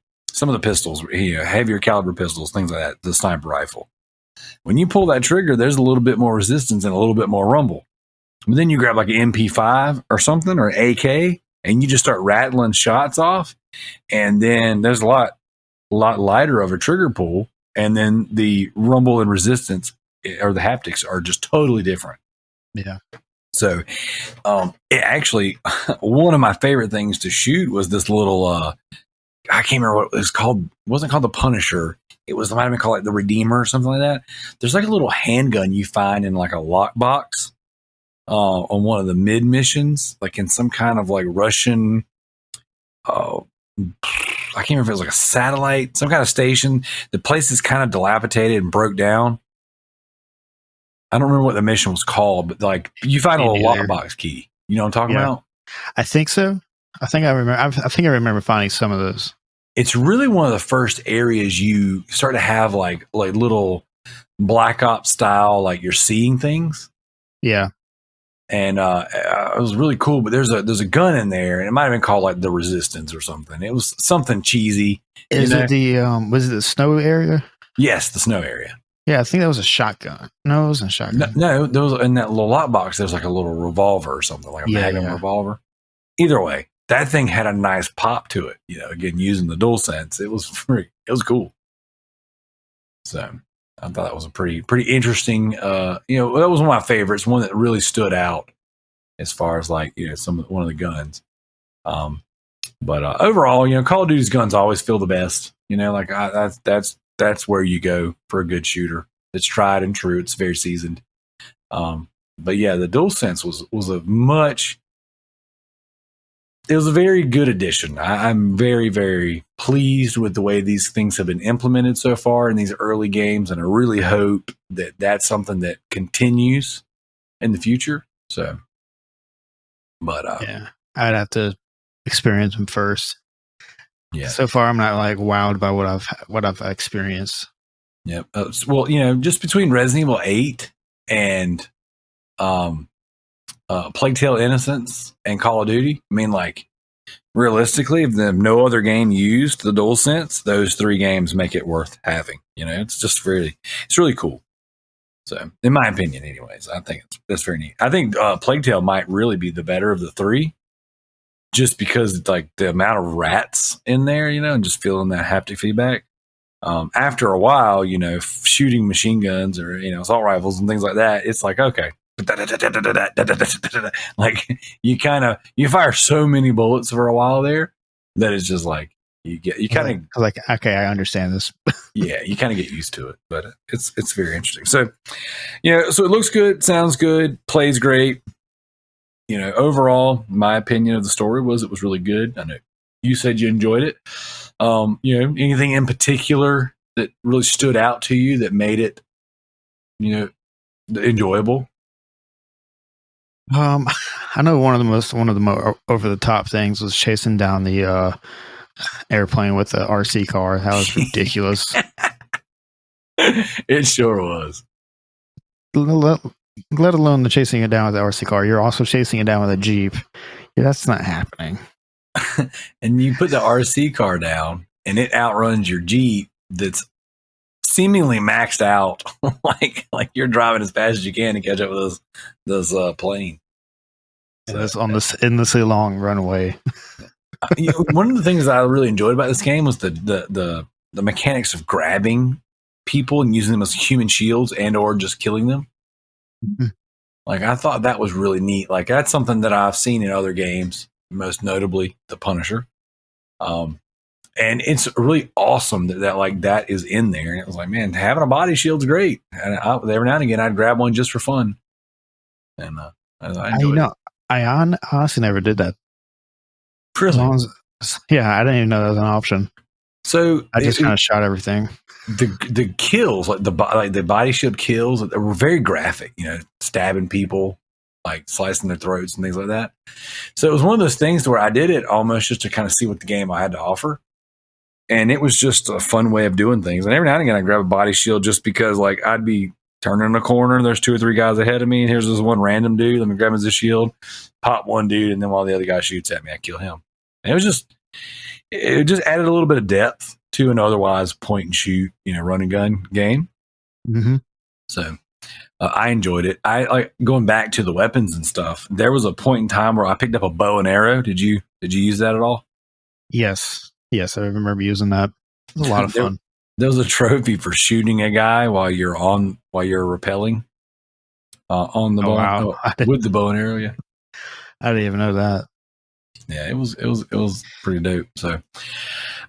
of the pistols, heavier caliber pistols, things like that. The sniper rifle. When you pull that trigger, there's a little bit more resistance and a little bit more rumble. But then you grab like an MP5 or something, or an AK. And you just start rattling shots off, and then there's a lot lighter of a trigger pull, and then the rumble and resistance or the haptics are just totally different. Yeah. So, it actually one of my favorite things to shoot was this little. I can't remember what it was called. It wasn't called the Punisher. It might have been called like the Redeemer or something like that. There's like a little handgun you find in like a lockbox. on one of the mid missions, like in some kind of like Russian. I can't remember if it was like a satellite, some kind of station. The place is kind of dilapidated and broke down. I don't remember what the mission was called, but like you find a little lockbox key. You know what I'm talking about? I think so. I think I remember. I think I remember finding some of those. It's really one of the first areas you start to have like little Black Ops style, like you're seeing things. Yeah. And it was really cool, but there's a gun in there, and it might have been called like the Resistance or something. It was something cheesy. Is it was it the snow area? Yes, the snow area. Yeah, I think that was a shotgun. No, it wasn't a shotgun. No, there was in that little lockbox. There's like a little revolver or something, like a Magnum revolver. Either way, that thing had a nice pop to it. Again, using the DualSense, it was cool. So I thought that was a pretty interesting. That was one of my favorites. One that really stood out as far as like one of the guns. But overall, Call of Duty's guns always feel the best. That's where you go for a good shooter. It's tried and true. It's very seasoned. But yeah, the DualSense it was a very good addition. I'm very, very pleased with the way these things have been implemented so far in these early games, and I really hope that that's something that continues in the future. So, but yeah, I'd have to experience them first. Yeah. So far, I'm not like wowed by what I've experienced. Yeah. Well, just between Resident Evil 8 and Plague Tale: Innocence and Call of Duty, I mean, like realistically, if no other game used the DualSense, those three games make it worth having. It's just it's really cool. So, in my opinion, anyways, I think that's very neat. I think Plague Tale might really be the better of the three, just because like the amount of rats in there, and just feeling that haptic feedback. After a while, shooting machine guns or assault rifles and things like that, it's like okay. Like you fire so many bullets for a while there that it's just like you kind of like okay, I understand this. Yeah, you kind of get used to it, but it's very interesting. So so it looks good, sounds good, plays great. Overall, my opinion of the story was it was really good. I know you said you enjoyed it. Anything in particular that really stood out to you that made it enjoyable? I know one of the more over the top things was chasing down the airplane with the RC car. That was ridiculous. It sure was. Let alone the chasing it down with the RC car. You're also chasing it down with a Jeep. Yeah, that's not happening. And you put the RC car down, and it outruns your Jeep that's seemingly maxed out, like you're driving as fast as you can to catch up with this plane. And it's on this endlessly long runway. One of the things that I really enjoyed about this game was the mechanics of grabbing people and using them as human shields and or just killing them. Mm-hmm. Like I thought that was really neat. Like that's something that I've seen in other games, most notably The Punisher. And it's really awesome that like that is in there. And it was like, man, having a body shield's great. And every now and again, I'd grab one just for fun. And I enjoyed it. I honestly never did that. Really? I didn't even know that was an option. So I just kind of shot everything. The kills, like the body shield kills, they were very graphic. Stabbing people, like slicing their throats and things like that. So it was one of those things where I did it almost just to kind of see what the game I had to offer. And it was just a fun way of doing things. And every now and again, I grab a body shield just because, like, I'd be turning a corner. There's 2 or 3 guys ahead of me, and here's this one random dude. Let me grab his shield, pop one dude, and then while the other guy shoots at me, I kill him. And it just added a little bit of depth to an otherwise point and shoot, run and gun game. Mm-hmm. So I enjoyed it. I like going back to the weapons and stuff. There was a point in time where I picked up a bow and arrow. Did you use that at all? Yes, I remember using that. It was a lot of fun. There was a trophy for shooting a guy while you're rappelling on the bow with the bow and arrow. Yeah, I didn't even know that. Yeah, it was pretty dope. So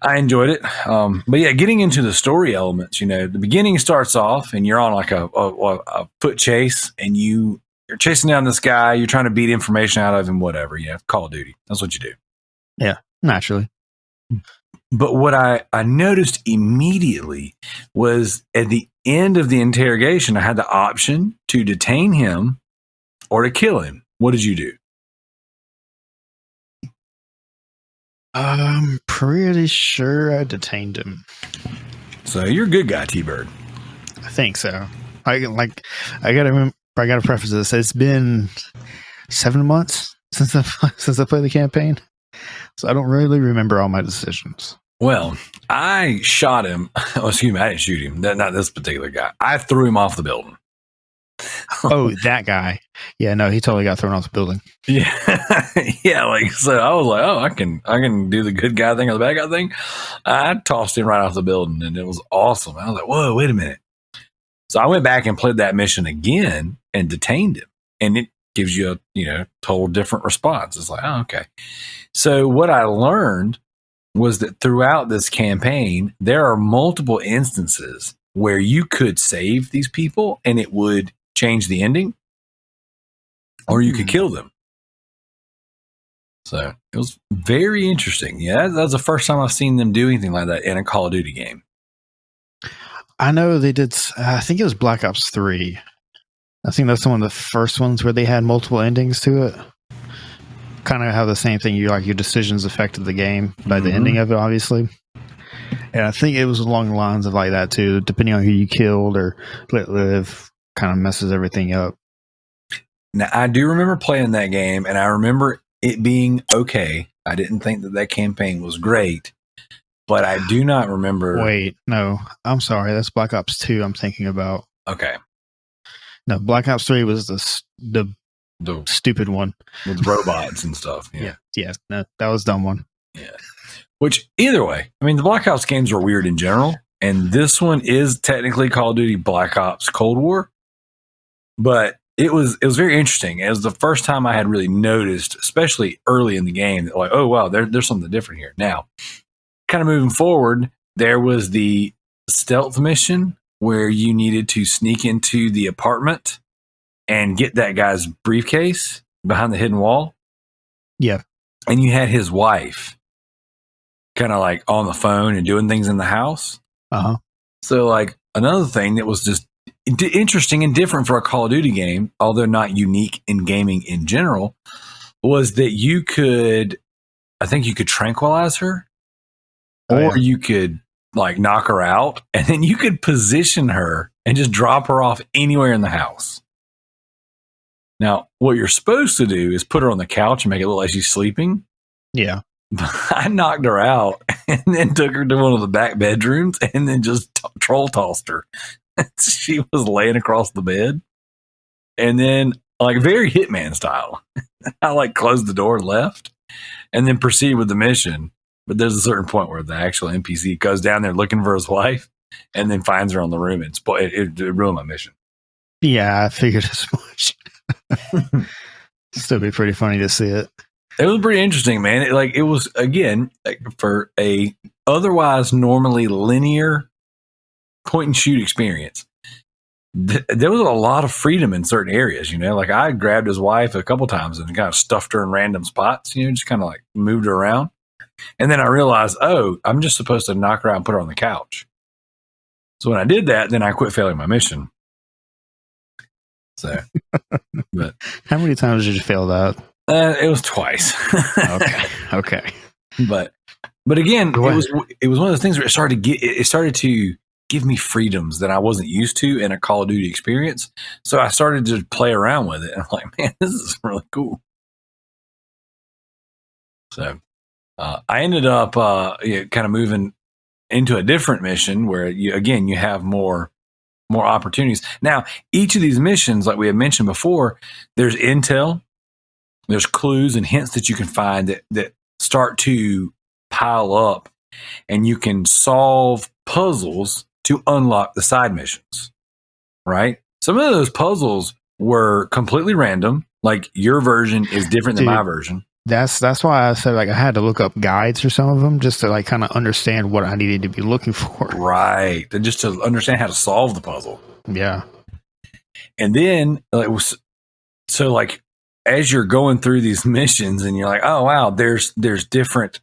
I enjoyed it. But yeah, getting into the story elements, the beginning starts off and you're on like a foot chase, and you you're chasing down this guy, you're trying to beat information out of him, whatever. Yeah, Call of Duty. That's what you do. Yeah, naturally. But what I noticed immediately was at the end of the interrogation, I had the option to detain him or to kill him. What did you do? I'm pretty sure I detained him. So you're a good guy, T-Bird. I think so. I gotta preface this. It's been 7 months since I played the campaign, so I don't really remember all my decisions. Well, I shot him. Oh, excuse me, I didn't shoot him. Not this particular guy. I threw him off the building. Oh, that guy. Yeah, no, he totally got thrown off the building. Yeah. Yeah, like, so I was like, oh, I can do the good guy thing or the bad guy thing. I tossed him right off the building, and it was awesome. I was like, whoa, wait a minute. So I went back and played that mission again and detained him, and it gives you a total different response. It's like, oh, okay. So what I learned was that throughout this campaign, there are multiple instances where you could save these people and it would change the ending, or you could kill them. So it was very interesting. Yeah, that was the first time I've seen them do anything like that in a Call of Duty game. I know they did. I think it was Black Ops 3. I think that's one of the first ones where they had multiple endings to it. Kind of have the same thing. Your decisions affected the game by the ending of it, obviously. And I think it was along the lines of like that too, depending on who you killed or let live, kind of messes everything up. Now, I do remember playing that game, and I remember it being okay. I didn't think that campaign was great, but I do not remember. Wait, no, I'm sorry. That's Black Ops 2 I'm thinking about. Okay. No, Black Ops 3 was the stupid one. With robots and stuff. Yeah. No, that was a dumb one. Yeah. Which, either way, I mean, the Black Ops games are weird in general, and this one is technically Call of Duty Black Ops Cold War, but it was very interesting. It was the first time I had really noticed, especially early in the game, that like, oh, wow, there's something different here. Now, kind of moving forward, there was the stealth mission where you needed to sneak into the apartment and get that guy's briefcase behind the hidden wall. Yeah. And you had his wife kind of like on the phone and doing things in the house. Uh-huh. So like another thing that was just interesting and different for a Call of Duty game, although not unique in gaming in general, was that you could tranquilize her, or you could like knock her out, and then you could position her and just drop her off anywhere in the house. Now, what you're supposed to do is put her on the couch and make it look like she's sleeping. Yeah. I knocked her out and then took her to one of the back bedrooms and then just troll tossed her. She was laying across the bed. And then, like very Hitman style, I like closed the door and left and then proceed with the mission. But there's a certain point where the actual NPC goes down there looking for his wife and then finds her on the room. It ruined my mission. Yeah, I figured as much. Still be pretty funny to see it. It was pretty interesting, man. It was, again, like for a otherwise normally linear point and shoot experience. There was a lot of freedom in certain areas, like I grabbed his wife a couple times and kind of stuffed her in random spots, just kind of like moved her around. And then I realized, oh, I'm just supposed to knock her out and put her on the couch. So when I did that, then I quit failing my mission. So, but how many times did you fail that? It was twice. Okay. But again, it was one of those things where it started to give me freedoms that I wasn't used to in a Call of Duty experience. So I started to play around with it. And I'm like, man, this is really cool. So I ended up kind of moving into a different mission where you have more opportunities. Now, each of these missions, like we had mentioned before, there's intel. There's clues and hints that you can find that start to pile up, and you can solve puzzles to unlock the side missions, right? Some of those puzzles were completely random. Like your version is different than my version. That's why I said like I had to look up guides for some of them just to like kind of understand what I needed to be looking for. Right. And just to understand how to solve the puzzle. Yeah. And then it was so like as you're going through these missions and you're like, oh wow, there's different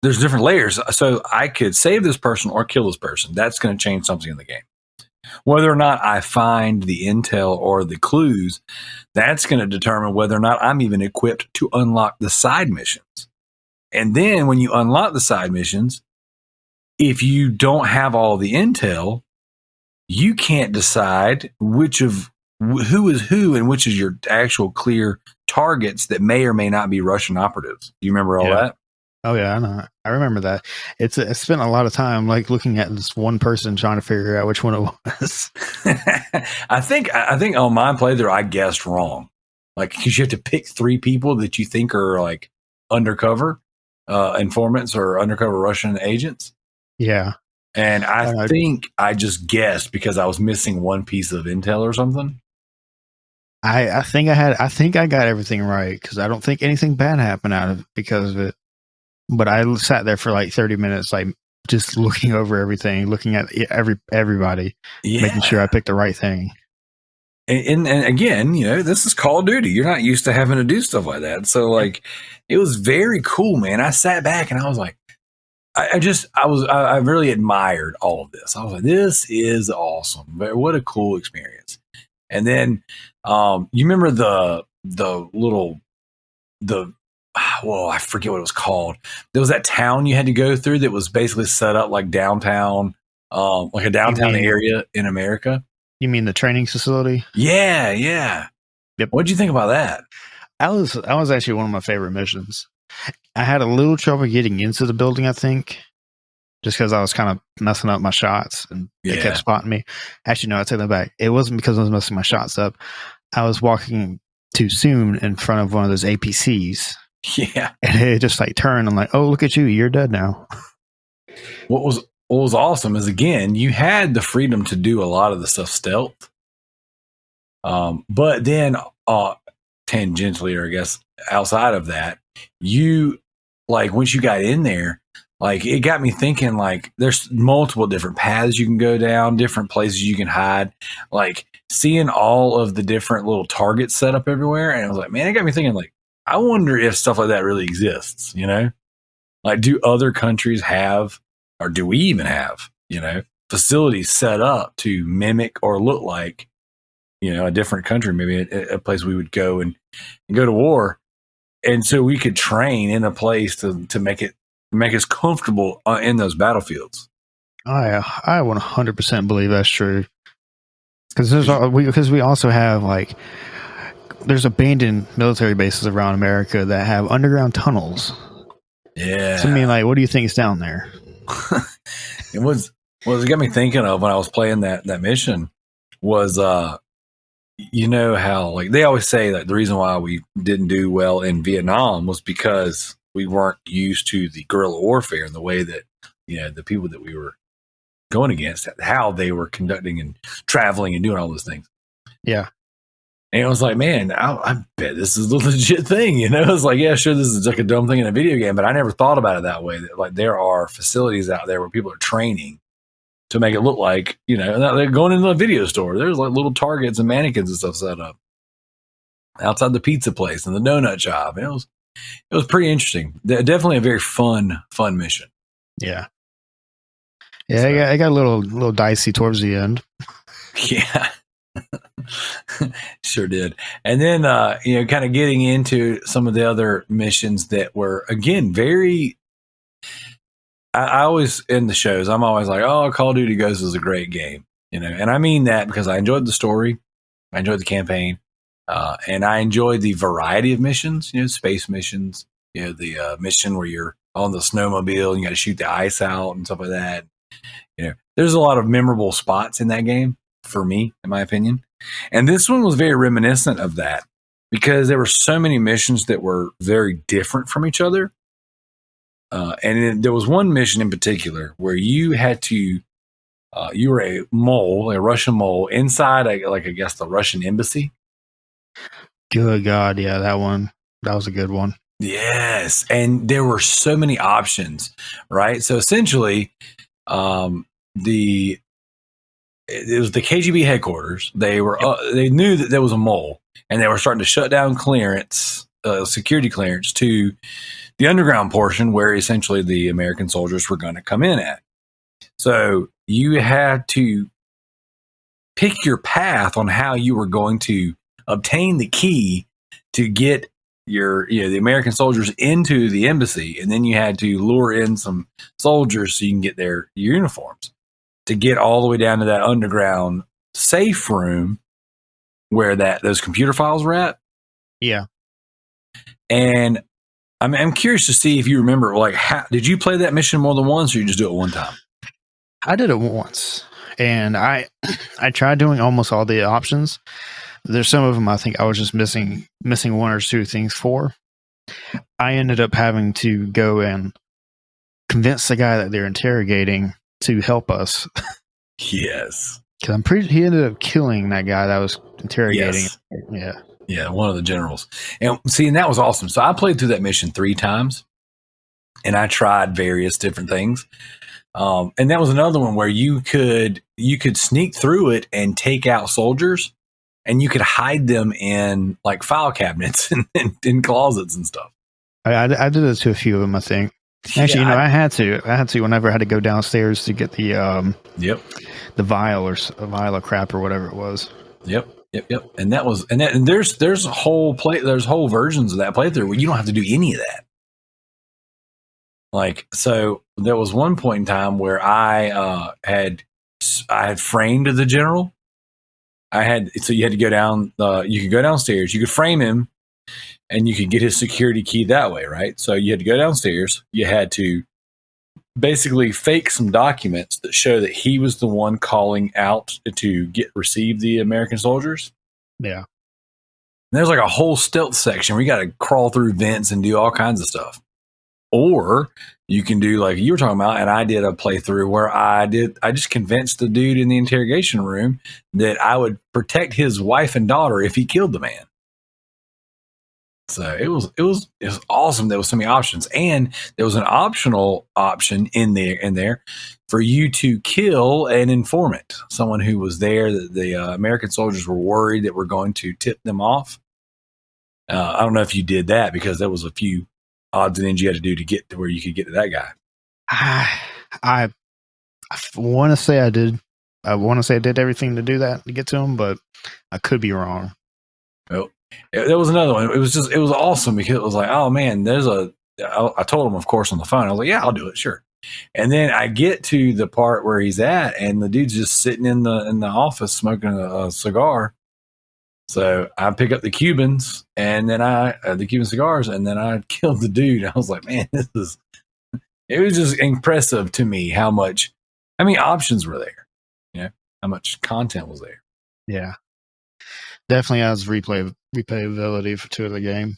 layers. So I could save this person or kill this person. That's going to change something in the game. Whether or not I find the intel or the clues, that's going to determine whether or not I'm even equipped to unlock the side missions. And then when you unlock the side missions, if you don't have all the intel, you can't decide which of who is who and which is your actual clear targets that may or may not be Russian operatives. Do you remember all that? Oh yeah, I know. I remember that. It's spent a lot of time like looking at this one person trying to figure out which one it was. I think on my playthrough I guessed wrong. Like, because you have to pick 3 people that you think are like undercover informants or undercover Russian agents. Yeah. And I think I just guessed because I was missing one piece of intel or something. I think I got everything right because I don't think anything bad happened out of it because of it. But I sat there for like 30 minutes, like just looking over everything, looking at everybody, making sure I picked the right thing. And again, you know, this is Call of Duty. You're not used to having to do stuff like that. So like, it was very cool, man. I sat back and I was like, I really admired all of this. I was like, this is awesome. What a cool experience. And then, you remember I forget what it was called. There was that town you had to go through that was basically set up like downtown, like a downtown area in America. You mean the training facility? Yeah, yeah. Yep. What'd you think about that? That was actually one of my favorite missions. I had a little trouble getting into the building, I think, just because I was kind of messing up my shots and they kept spotting me. Actually, no, I take that back. It wasn't because I was messing my shots up. I was walking too soon in front of one of those APCs. Yeah. And it just like turned. I'm like, oh, look at you. You're dead now. What was awesome is, again, you had the freedom to do a lot of the stuff stealth. But then tangentially, or I guess outside of that, you like once you got in there, like it got me thinking like there's multiple different paths you can go down, different places you can hide, like seeing all of the different little targets set up everywhere. And I was like, man, it got me thinking like, I wonder if stuff like that really exists, you know? Like, do other countries have, or do we even have, you know, facilities set up to mimic or look like, you know, a different country, maybe a place we would go and go to war. And so we could train in a place to make us comfortable in those battlefields. I 100% believe that's true. Because we also have like, there's abandoned military bases around America that have underground tunnels. Yeah. So I mean, like, what do you think is down there? It got me thinking of when I was playing that mission was, you know how like they always say that the reason why we didn't do well in Vietnam was because we weren't used to the guerrilla warfare and the way that, you know, the people that we were going against, how they were conducting and traveling and doing all those things. Yeah. And I was like, man, I bet this is the legit thing. You know, it's like, yeah, sure, this is like a dumb thing in a video game, but I never thought about it that way. That like there are facilities out there where people are training to make it look like, you know, they're going into a video store. There's like little targets and mannequins and stuff set up outside the pizza place and the donut shop. And it was pretty interesting. Definitely a very fun mission. Yeah. Yeah, so, it got a little dicey towards the end. Yeah. Sure did. And then you know, kind of getting into some of the other missions that were, again, very I always in the shows, I'm always like, oh, Call of Duty Ghosts is a great game, you know, and I mean that because I enjoyed the story, I enjoyed the campaign, and I enjoyed the variety of missions, you know, space missions, you know, the mission where you're on the snowmobile and you got to shoot the ice out and stuff like that. You know, there's a lot of memorable spots in that game for me, in my opinion. And this one was very reminiscent of that because there were so many missions that were very different from each other. And there was one mission in particular where you had to, you were a mole, a Russian mole, inside, I guess, the Russian embassy. Good God. Yeah, that was a good one. Yes. And there were so many options, right? So essentially, it was the KGB headquarters. They were they knew that there was a mole, and they were starting to shut down clearance, security clearance to the underground portion where essentially the American soldiers were going to come in at. So you had to pick your path on how you were going to obtain the key to get the American soldiers into the embassy, and then you had to lure in some soldiers so you can get their uniforms to get all the way down to that underground safe room where those computer files were at. Yeah. And I'm curious to see if you remember, like, did you play that mission more than once, or you just do it one time? I did it once, and I tried doing almost all the options. There's some of them I think I was just missing one or two things for. I ended up having to go and convince the guy that they're interrogating to help us. Yes. Because I'm pretty, he ended up killing that guy that was interrogating. Yes. Yeah, one of the generals. And see, and that was awesome. So I played through that mission 3 times, and I tried various different things. And that was another one where you could sneak through it and take out soldiers, and you could hide them in like file cabinets and in closets and stuff. I did it to a few of them, I think. Actually, I had to whenever I had to go downstairs to get the the vial of crap or whatever it was. Yep. And there's whole versions of that playthrough where you don't have to do any of that. Like, so there was one point in time where I had framed the general. So you had to go down. You could go downstairs. You could frame him, and you could get his security key that way, right? So you had to go downstairs. You had to basically fake some documents that show that he was the one calling out to receive the American soldiers. Yeah. And there's like a whole stealth section where you got to crawl through vents and do all kinds of stuff. Or you can do like you were talking about, and I did a playthrough where I just convinced the dude in the interrogation room that I would protect his wife and daughter if he killed the man. So it was awesome. There was so many options, and there was an optional option in there for you to kill an informant, someone who was there that the American soldiers were worried that were going to tip them off. I don't know if you did that, because there was a few odds and ends you had to do to get to where you could get to that guy. I want to say I did. I want to say I did everything to do that to get to him, but I could be wrong. Oh. There was another one. It was awesome, because it was like, oh man, I told him, of course, on the phone. I was like, yeah, I'll do it. Sure. And then I get to the part where he's at, and the dude's just sitting in the office smoking a cigar. So I pick up the Cubans, and then the Cuban cigars, and then I killed the dude. I was like, man, it was just impressive to me how many options were there, how much content was there. Yeah. Definitely has replayability to the game.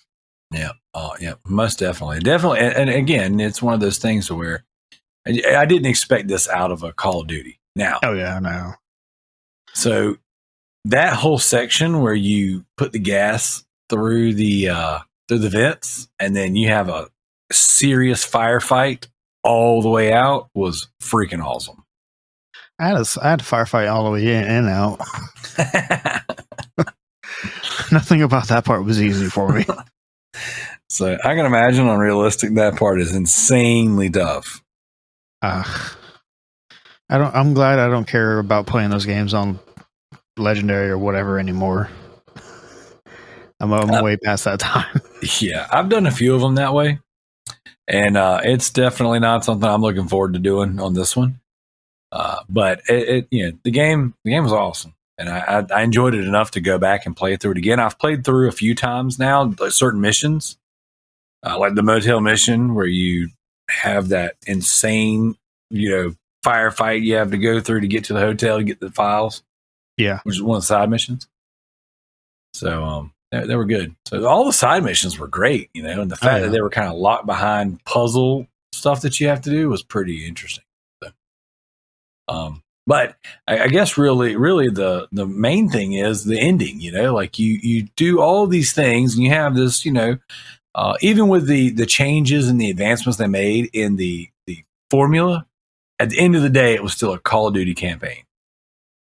Yeah. Oh, yeah. Most definitely. Definitely. And again, it's one of those things where I didn't expect this out of a Call of Duty. Now. Oh, yeah, I know. So that whole section where you put the gas through the vents, and then you have a serious firefight all the way out was freaking awesome. I had a firefight all the way in and out. Nothing about that part was easy for me. So I can imagine on realistic that part is insanely tough. I'm glad I don't care about playing those games on Legendary or whatever anymore. I'm way past that time. Yeah, I've done a few of them that way, and it's definitely not something I'm looking forward to doing on this one. But the game was awesome. And I enjoyed it enough to go back and play through it again. I've played through a few times now, like certain missions, like the motel mission where you have that insane, firefight you have to go through to get to the hotel to get the files. Yeah. Which is one of the side missions. So they were good. So all the side missions were great, and the fact that they were kind of locked behind puzzle stuff that you have to do was pretty interesting. So, but I guess really the main thing is the ending, like you do all these things and you have this, even with the changes and the advancements they made in the formula, at the end of the day, it was still a Call of Duty campaign.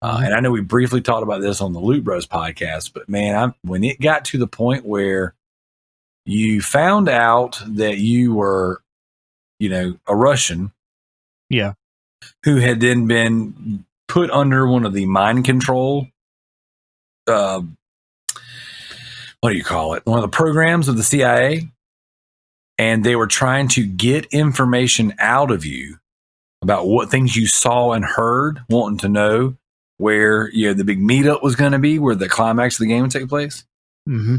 And I know we briefly talked about this on the Loot Bros podcast, but man, when it got to the point where you found out that you were, a Russian, who had then been put under one of the mind control, what do you call it? One of the programs of the CIA, and they were trying to get information out of you about what things you saw and heard, wanting to know where the big meetup was going to be, where the climax of the game would take place. Mm-hmm.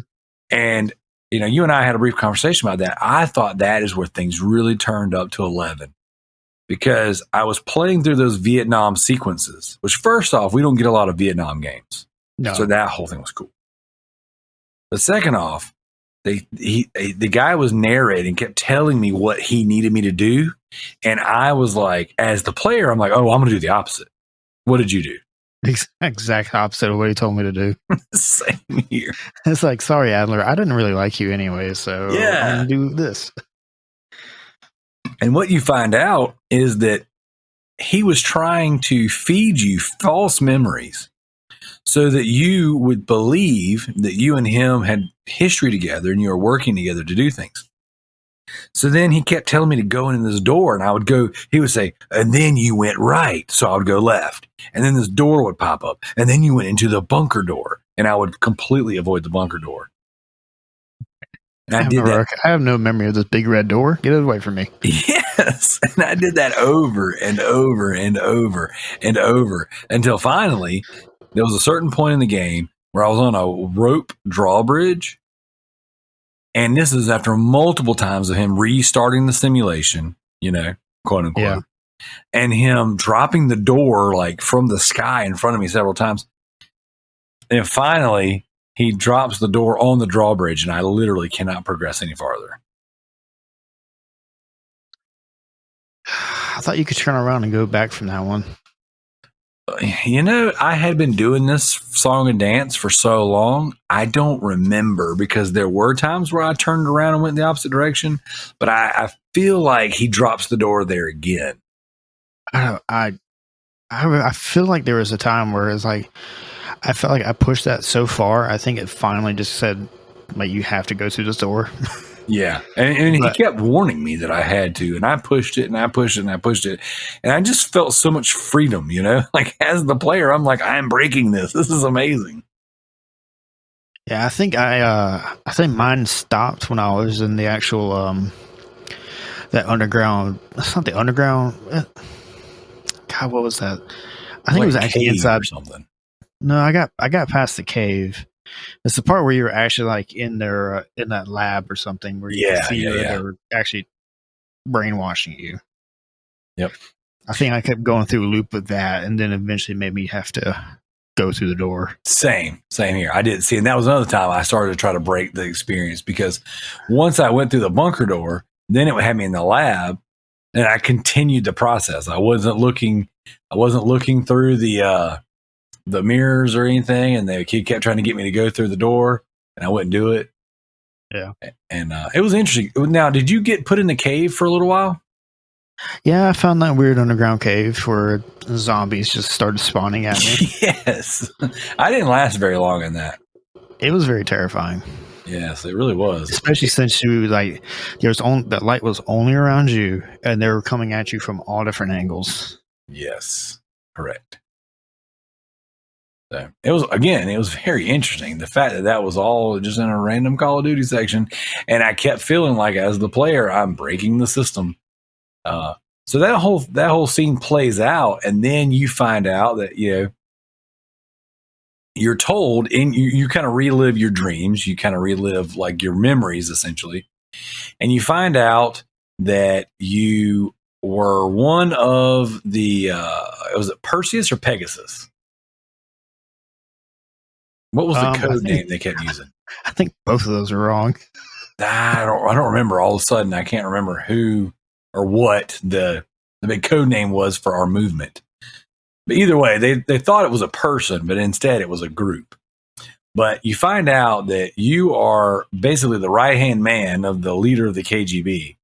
And you and I had a brief conversation about that. I thought that is where things really turned up to 11, because I was playing through those Vietnam sequences, which first off, we don't get a lot of Vietnam games. No. So that whole thing was cool. But second off, the guy was narrating, kept telling me what he needed me to do. And I was like, as the player, I'm like, oh, I'm going to do the opposite. What did you do? Exact opposite of what he told me to do. Same here. It's like, sorry, Adler, I didn't really like you anyway, so I'm going to do this. And what you find out is that he was trying to feed you false memories so that you would believe that you and him had history together and you were working together to do things. So then he kept telling me to go in this door, and I would go, he would say, and then you went right. So I would go left. And then this door would pop up. And then you went into the bunker door. And I would completely avoid the bunker door. And I did that. I have no memory of this big red door. Get it away from me. Yes. And I did that over and over and over and over until finally there was a certain point in the game where I was on a rope drawbridge. And this is after multiple times of him restarting the simulation, quote unquote, yeah. And him dropping the door like from the sky in front of me several times. And finally, he drops the door on the drawbridge, and I literally cannot progress any farther. I thought you could turn around and go back from that one. I had been doing this song and dance for so long, I don't remember, because there were times where I turned around and went in the opposite direction, but I feel like he drops the door there again. I feel like there was a time where it's like, I felt like I pushed that so far, I think it finally just said, like, you have to go through this door. Yeah. And he kept warning me that I had to, and I pushed it and I pushed it and I pushed it. And I just felt so much freedom, like as the player, I'm like, I'm breaking this. This is amazing. Yeah. I think mine stopped when I was in the actual, that underground. It's not the underground. God, what was that? I think it was actually inside or something. No, I got past the cave. It's the part where you were actually like in there in that lab or something where you could see they were actually brainwashing you. Yep. I think I kept going through a loop with that, and then eventually made me have to go through the door. Same here. I did see, and that was another time I started to try to break the experience, because once I went through the bunker door, then it would have me in the lab, and I continued the process. I wasn't looking through the mirrors or anything, and the kid kept trying to get me to go through the door, and I wouldn't do it. Yeah. And it was interesting. Now, did you get put in the cave for a little while? Yeah, I found that weird underground cave where zombies just started spawning at me. Yes. I didn't last very long in that. It was very terrifying. Yes, it really was. Especially since you that light was only around you, and they were coming at you from all different angles. Yes, correct. So it was very interesting. The fact that was all just in a random Call of Duty section, and I kept feeling like, as the player, I'm breaking the system. So that whole scene plays out, and then you find out that you're told, and you kind of relive your dreams, you kind of relive like your memories essentially, and you find out that you were one of the was it Perseus or Pegasus? What was the code name they kept using? I think both of those are wrong. I don't remember. All of a sudden, I can't remember who or what the big code name was for our movement. But either way, they thought it was a person, but instead it was a group. But you find out that you are basically the right-hand man of the leader of the KGB.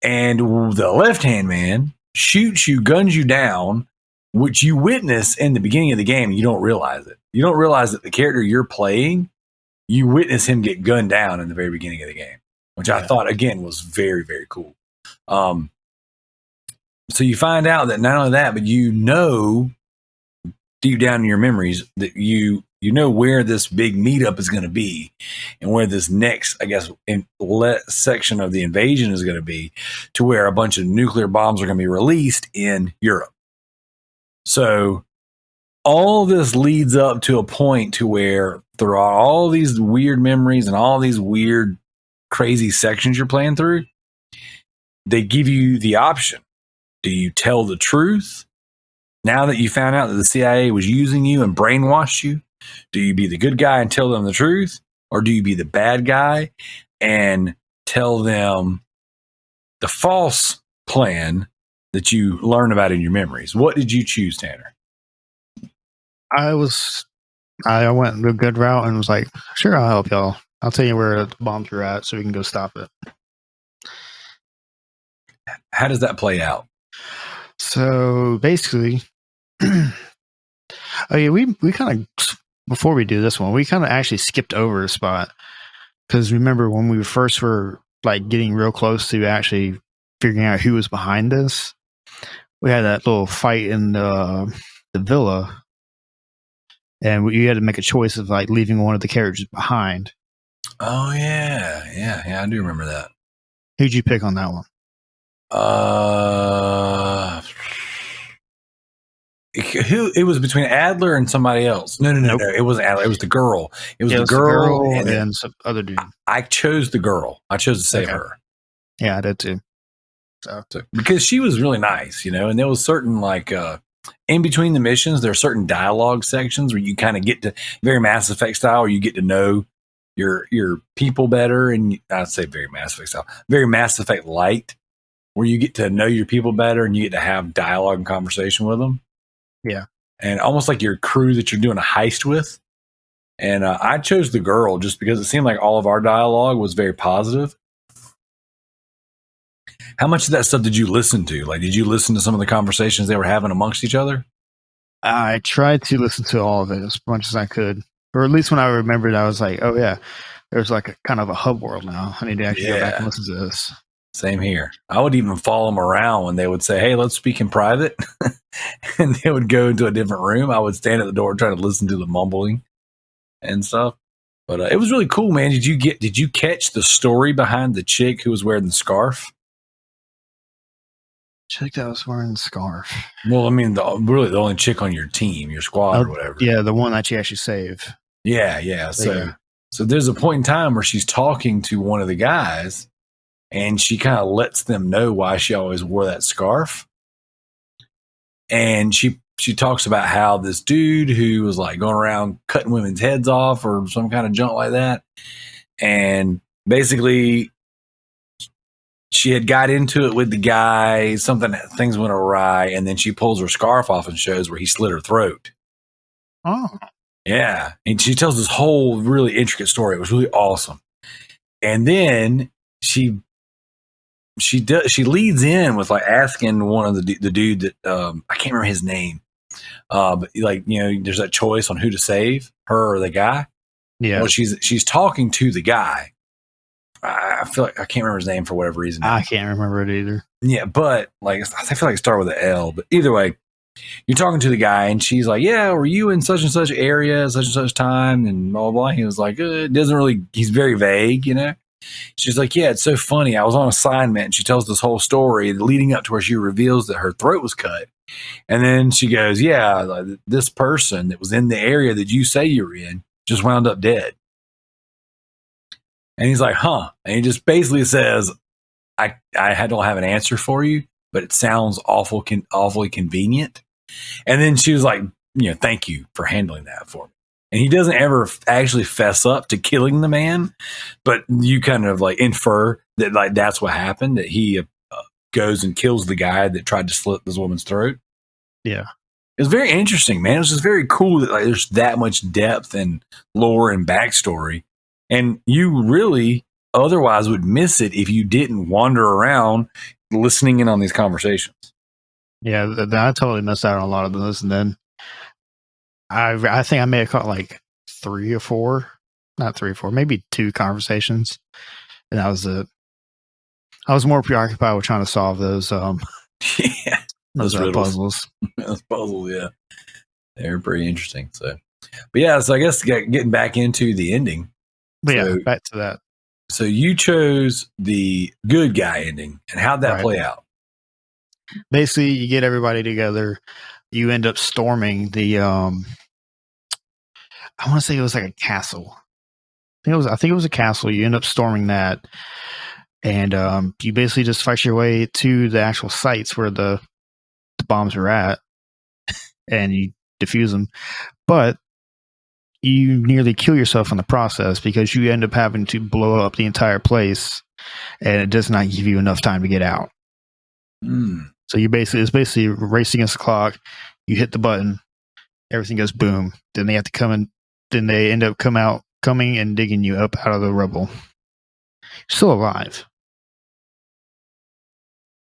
And the left-hand man shoots you, guns you down, which you witness in the beginning of the game. You don't realize it. You don't realize that the character you're playing, you witness him get gunned down in the very beginning of the game, which I thought, again, was very, very cool. So you find out that not only that, but you know deep down in your memories that you know where this big meetup is going to be and where this next, I guess, section of the invasion is going to be, to where a bunch of nuclear bombs are going to be released in Europe. So all this leads up to a point to where there are all these weird memories and all these weird, crazy sections you're playing through. They give you the option. Do you tell the truth? Now that you found out that the CIA was using you and brainwashed you, do you be the good guy and tell them the truth? Or do you be the bad guy and tell them the false plan that you learn about in your memories? What did you choose, Tanner? I went a good route and was like, sure, I'll help y'all. I'll tell you where the bombs are at so we can go stop it. How does that play out? So basically, we kind of, before we do this one, we kind of actually skipped over a spot. Because remember when we first were like getting real close to actually figuring out who was behind this, we had that little fight in the villa. And you had to make a choice of like leaving one of the characters behind. Oh, yeah, I do remember that. Who'd you pick on that one? It was between Adler and somebody else. No. It wasn't Adler. It was the girl. It was the girl and some other dude. I chose the girl. I chose to save her. Yeah, I did too. So because she was really nice, and there was certain like in between the missions, there are certain dialogue sections where you kind of get to, very Mass Effect style, where you get to know your people better, and I'd say very Mass Effect style, very Mass Effect light, where you get to know your people better and you get to have dialogue and conversation with them. Yeah. And almost like your crew that you're doing a heist with. And I chose the girl just because it seemed like all of our dialogue was very positive. How much of that stuff did you listen to? Like, did you listen to some of the conversations they were having amongst each other? I tried to listen to all of it as much as I could. Or at least when I remembered, I was like, oh, yeah, there's like a kind of a hub world now. I need to actually go back and listen to this. Same here. I would even follow them around when they would say, hey, let's speak in private. And they would go into a different room. I would stand at the door trying to listen to the mumbling and stuff. But it was really cool, man. Did you catch the story behind the chick who was wearing the scarf? Chick that was wearing the scarf. Well, I mean, really the only chick on your team, your squad or whatever. Yeah, the one that you actually saved. Yeah. So there's a point in time where she's talking to one of the guys, and she kind of lets them know why she always wore that scarf. And she talks about how this dude who was like going around cutting women's heads off or some kind of junk like that. And basically she had got into it with the guy, things went awry, and then she pulls her scarf off and shows where he slit her throat. Oh. Yeah. And she tells this whole really intricate story. It was really awesome. And then she leads in with like asking one of the dude that I can't remember his name, but like there's that choice on who to save, her or the guy. Yeah. Well, she's talking to the guy. I feel like I can't remember his name for whatever reason. I can't remember it either. Yeah, but like I feel like it started with an L. But either way, you're talking to the guy, and she's like, "Yeah, were you in such and such area, such and such time?" And blah blah blah. He was like, "It doesn't really." He's very vague, She's like, yeah, it's so funny. I was on assignment, and she tells this whole story leading up to where she reveals that her throat was cut. And then she goes, yeah, like, this person that was in the area that you say you were in just wound up dead. And he's like, huh. And he just basically says, I don't have an answer for you, but it sounds awfully convenient. And then she was like, thank you for handling that for me. And he doesn't ever actually fess up to killing the man, but you kind of like infer that like that's what happened, that he goes and kills the guy that tried to slit this woman's throat. Yeah. It was very interesting, man. It was just very cool that like there's that much depth and lore and backstory. And you really otherwise would miss it if you didn't wander around listening in on these conversations. Yeah, I totally missed out on a lot of those, and then I think I may have caught like 3 or 4, not 3 or 4, maybe 2 conversations, and that was it. I was more preoccupied with trying to solve those yeah, those puzzles. Those puzzles, yeah, they're pretty interesting. So, but yeah, so I guess getting back into the ending. But yeah, back to that. So you chose the good guy ending, and how'd that play out? Basically, you get everybody together. You end up storming the. I want to say it was like a castle. I think it was a castle. You end up storming that, and you basically just fight your way to the actual sites where the bombs are at, and you defuse them. But you nearly kill yourself in the process because you end up having to blow up the entire place, and it does not give you enough time to get out. So it's basically racing against the clock. You hit the button, everything goes boom. Then they have to come in. Then they end up coming and digging you up out of the rubble. You're still alive,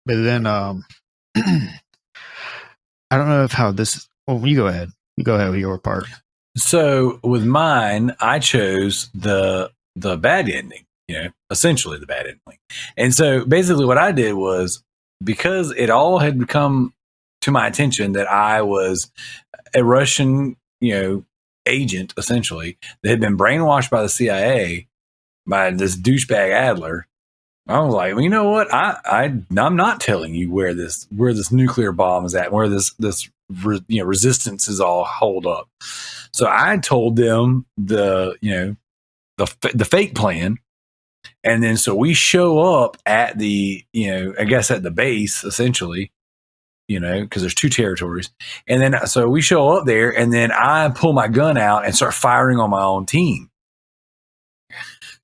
but then I don't know how this. Well, you go ahead. You go ahead with your part. So with mine, I chose the bad ending. Essentially the bad ending. And so basically, what I did was, because it all had become to my attention that I was a Russian, agent, essentially, that had been brainwashed by the CIA by this douchebag Adler. I was like, well, you know what? I'm not telling you where this nuclear bomb is at, where this resistance is all holed up. So I told them the fake plan. And then so we show up at the, I guess at the base, essentially, because there's 2 territories. And then so we show up there, and then I pull my gun out and start firing on my own team.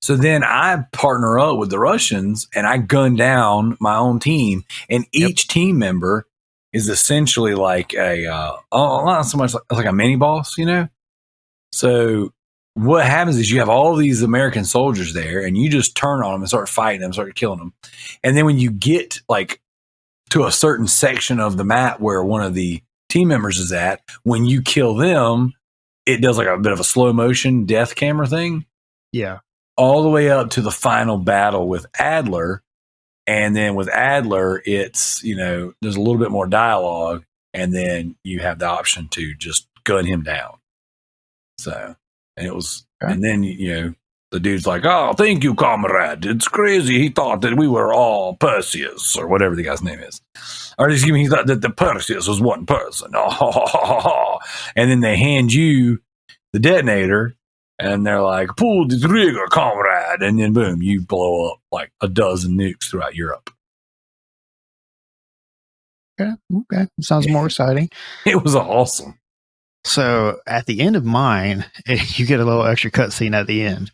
So then I partner up with the Russians, and I gun down my own team. And each team member is essentially like not so much like a mini boss, So what happens is you have all these American soldiers there, and you just turn on them and start fighting them, start killing them. And then when you get like to a certain section of the map where one of the team members is at, when you kill them, it does like a bit of a slow motion death camera thing. Yeah. All the way up to the final battle with Adler. And then with Adler, it's, there's a little bit more dialogue, and then you have the option to just gun him down. So, and it was, and then, the dude's like, oh, thank you, comrade. It's crazy. He thought that we were all Perseus, or whatever the guy's name is. Or excuse me, he thought that the Perseus was one person. Oh, and then they hand you the detonator, and they're like, pull the trigger, comrade. And then boom, you blow up like a dozen nukes throughout Europe. Okay. Sounds more exciting. It was awesome. So at the end of mine, you get a little extra cutscene at the end.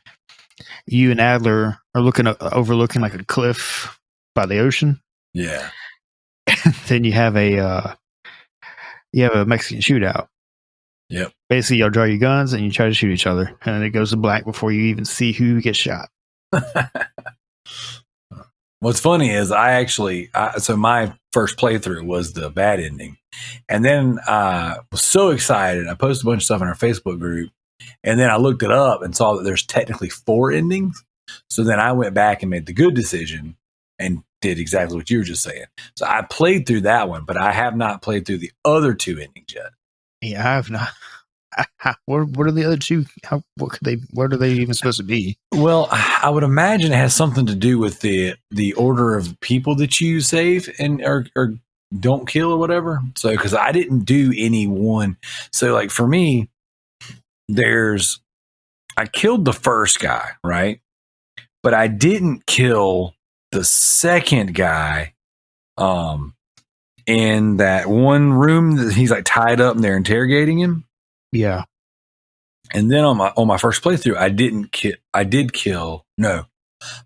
You and Adler are overlooking like a cliff by the ocean. Yeah. Then you have a Mexican shootout. Yep. Basically, y'all draw your guns and you try to shoot each other, and it goes to black before you even see who gets shot. What's funny is so my first playthrough was the bad ending. And then I was so excited. I posted a bunch of stuff in our Facebook group, and then I looked it up and saw that there's technically 4 endings. So then I went back and made the good decision and did exactly what you were just saying. So I played through that one, but I have not played through the other 2 endings yet. Yeah, I have not. What are the other 2? What are they even supposed to be? Well, I would imagine it has something to do with the order of people that you save and or don't kill or whatever. So, because I didn't do any one. So, like for me, I killed the first guy, right? But I didn't kill the second guy. In that one room that he's like tied up and they're interrogating him. Yeah. And then on my first playthrough,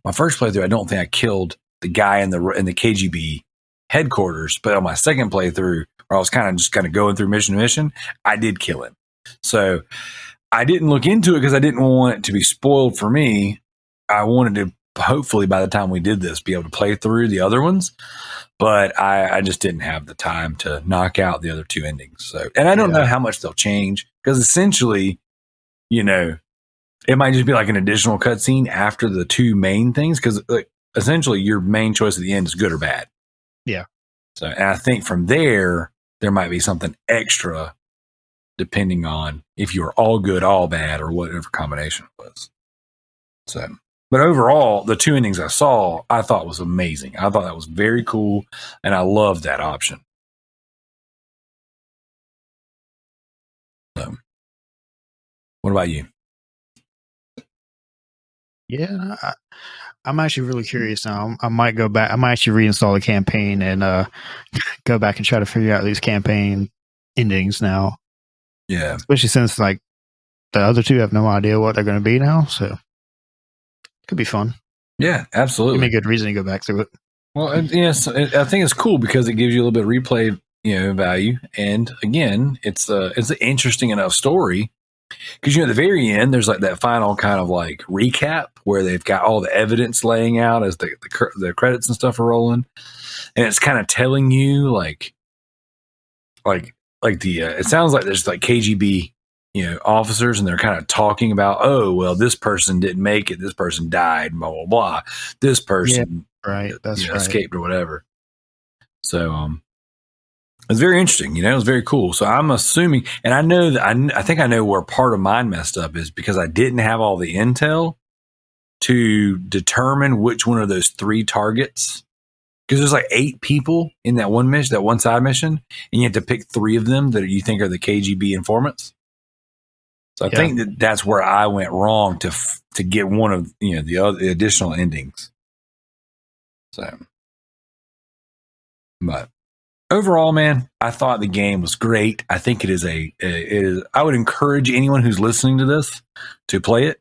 my first playthrough, I don't think I killed the guy in the KGB headquarters, but on my second playthrough, where I was kind of going through mission to mission, I did kill him. So I didn't look into it because I didn't want it to be spoiled for me. I wanted to hopefully by the time we did this, be able to play through the other ones. But I just didn't have the time to knock out the other two endings. So, and I don't know how much they'll change, because essentially, you know, it might just be like an additional cutscene after the two main things, because like, essentially your main choice at the end is good or bad. Yeah. So, and I think from there might be something extra depending on if you were all good, all bad, or whatever combination it was. So, but overall, the two endings I saw, I thought was amazing. I thought that was very cool, and I loved that option. So, what about you? Yeah, I'm actually really curious now. I might go back. I might actually reinstall the campaign and go back and try to figure out these campaign endings now. Yeah, especially since like the other two have no idea what they're going to be now, so it could be fun. Yeah, absolutely. Give me a good reason to go back through it. Well, yes, I think it's cool because it gives you a little bit of replay, value, and again, it's an interesting enough story. Because at the very end, there's like that final kind of like recap where they've got all the evidence laying out as the credits and stuff are rolling, and it's kind of telling you like the it sounds like there's like KGB officers, and they're kind of talking about, oh well, this person didn't make it, this person died, blah blah blah, this person that's right, escaped or whatever. So it's very interesting, it was very cool. So I'm assuming, and I know that I think I know where part of mine messed up is because I didn't have all the intel to determine which one of those three targets, because there's like 8 people in that one mission, that one side mission, and you have to pick 3 of them that you think are the KGB informants. So I think that's where I went wrong to get one of the additional endings. So, but overall, man, I thought the game was great. I think it is I would encourage anyone who's listening to this to play it.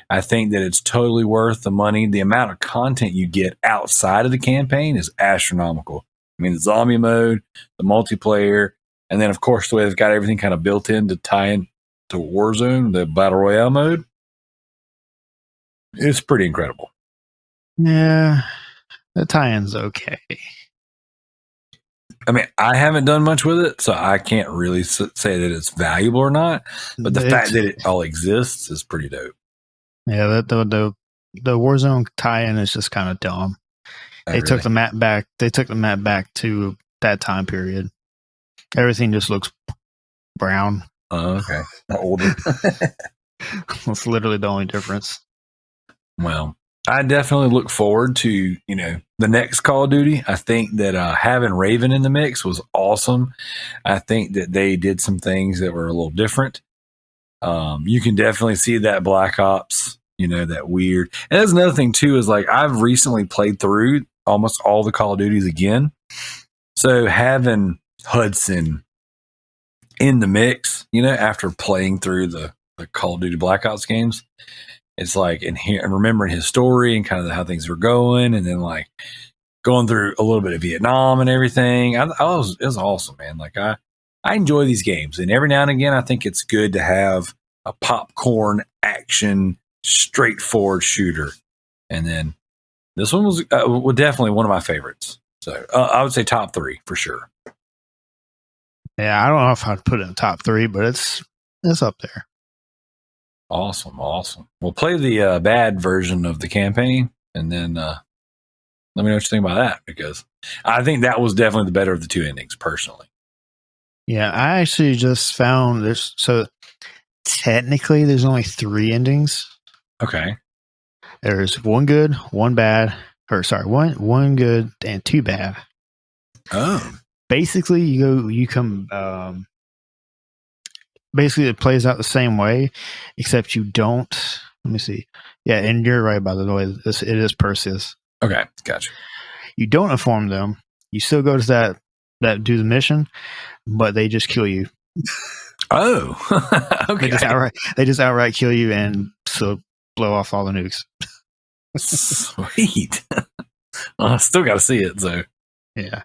I think that it's totally worth the money. The amount of content you get outside of the campaign is astronomical. I mean, the zombie mode, the multiplayer, and then, of course, the way they've got everything kind of built in to tie in to Warzone, the Battle Royale mode. It's pretty incredible. Yeah, the tie-in's okay. I mean, I haven't done much with it, so I can't really say that it's valuable or not. But the fact that it all exists is pretty dope. Yeah, the Warzone tie-in is just kind of dumb. They took the map back. They took the map back to that time period. Everything just looks brown. Oh, okay. Older. That's literally the only difference. Well, I definitely look forward to, the next Call of Duty. I think that having Raven in the mix was awesome. I think that they did some things that were a little different. You can definitely see that Black Ops, that weird. And that's another thing too, is like I've recently played through almost all the Call of Duties again. So having Hudson in the mix, after playing through the Call of Duty Black Ops games, it's like and remembering his story and kind of how things were going, and then like going through a little bit of Vietnam and everything. It was awesome, man. Like I enjoy these games, and every now and again, I think it's good to have a popcorn action, straightforward shooter. And then this one was definitely one of my favorites. So I would say top 3 for sure. Yeah, I don't know if I'd put it in the top 3, but it's up there. Awesome. We'll play the bad version of the campaign, and then let me know what you think about that, because I think that was definitely the better of the 2 endings, personally. Yeah, I actually just found there's technically there's only 3 endings. Okay. There's one good, one bad, one good and 2 bad. Oh. Basically, basically it plays out the same way, except you don't. Let me see. Yeah, and you're right, by the way. It is Perseus. Okay, gotcha. You don't inform them. You still go to that do the mission, but they just kill you. Oh, okay. They just outright kill you and so blow off all the nukes. Sweet. I still got to see it, so yeah.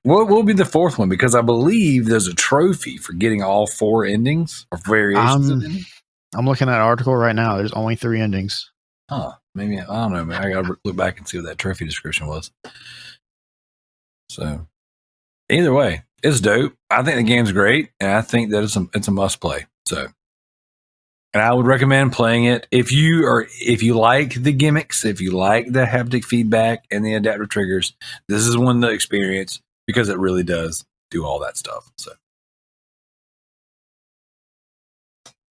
What will be the 4th one? Because I believe there's a trophy for getting all 4 endings or variations of endings. I'm looking at an article right now. There's only 3 endings. Huh. Maybe, I don't know, man. I got to look back and see what that trophy description was. So, either way, it's dope. I think the game's great, and I think that it's a must play. So, and I would recommend playing it if you like the gimmicks, if you like the haptic feedback and the adaptive triggers. This is one to experience because it really does do all that stuff. So,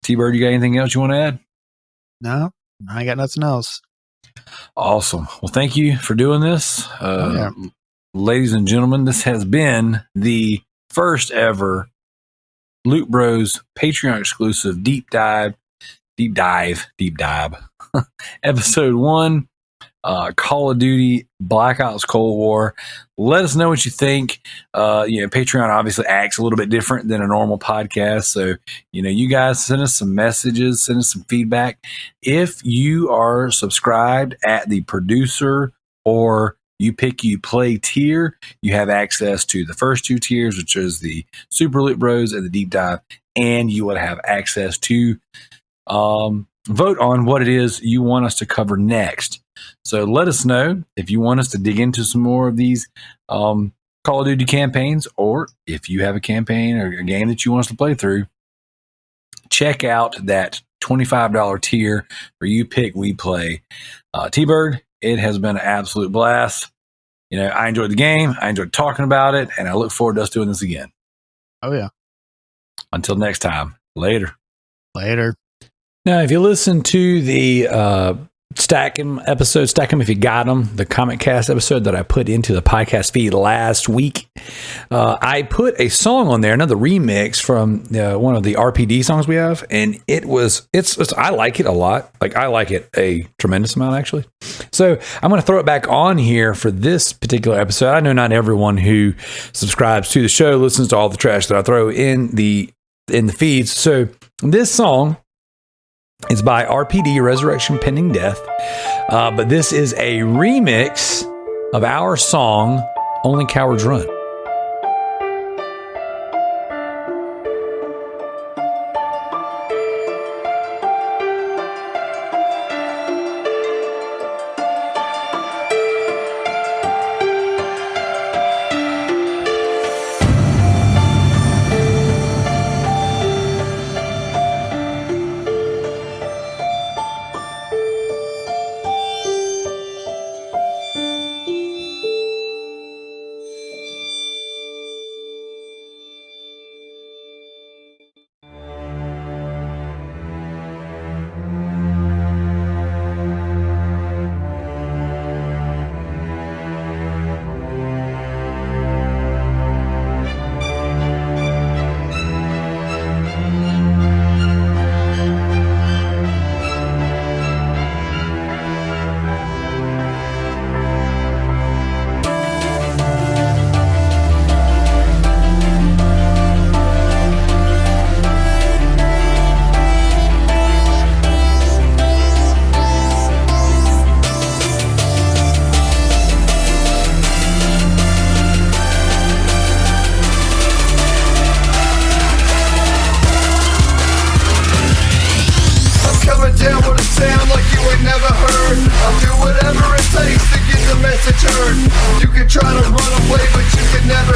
T-Bird, you got anything else you want to add? No, I ain't got nothing else. Awesome. Well, thank you for doing this. Ladies and gentlemen, this has been the first ever Loot Bros Patreon exclusive deep dive, episode 1, Call of Duty Black Ops Cold War. Let us know what you think. Patreon obviously acts a little bit different than a normal podcast. So, you guys send us some messages, send us some feedback. If you are subscribed at the producer or you play tier, you have access to the first 2 tiers, which is the Super Loot Bros and the Deep Dive, and you would have access to vote on what it is you want us to cover next. So let us know if you want us to dig into some more of these Call of Duty campaigns, or if you have a campaign or a game that you want us to play through. Check out that $25 tier where you pick, we play. T-Bird, it has been an absolute blast. I enjoyed the game. I enjoyed talking about it, and I look forward to us doing this again. Oh, yeah. Until next time. Later. Now, if you listen to the Stack 'em episode, Stack 'em if you got them, the Comic Cast episode that I put into the podcast feed last week, I put a song on there, another remix from one of the RPD songs we have, and I like it a lot. Like, I like it a tremendous amount, actually. So I'm going to throw it back on here for this particular episode. I know not everyone who subscribes to the show listens to all the trash that I throw in the feeds. So this song is by RPD, Resurrection Pending Death. But this is a remix of our song, Only Cowards Run. Try to run away, but you can never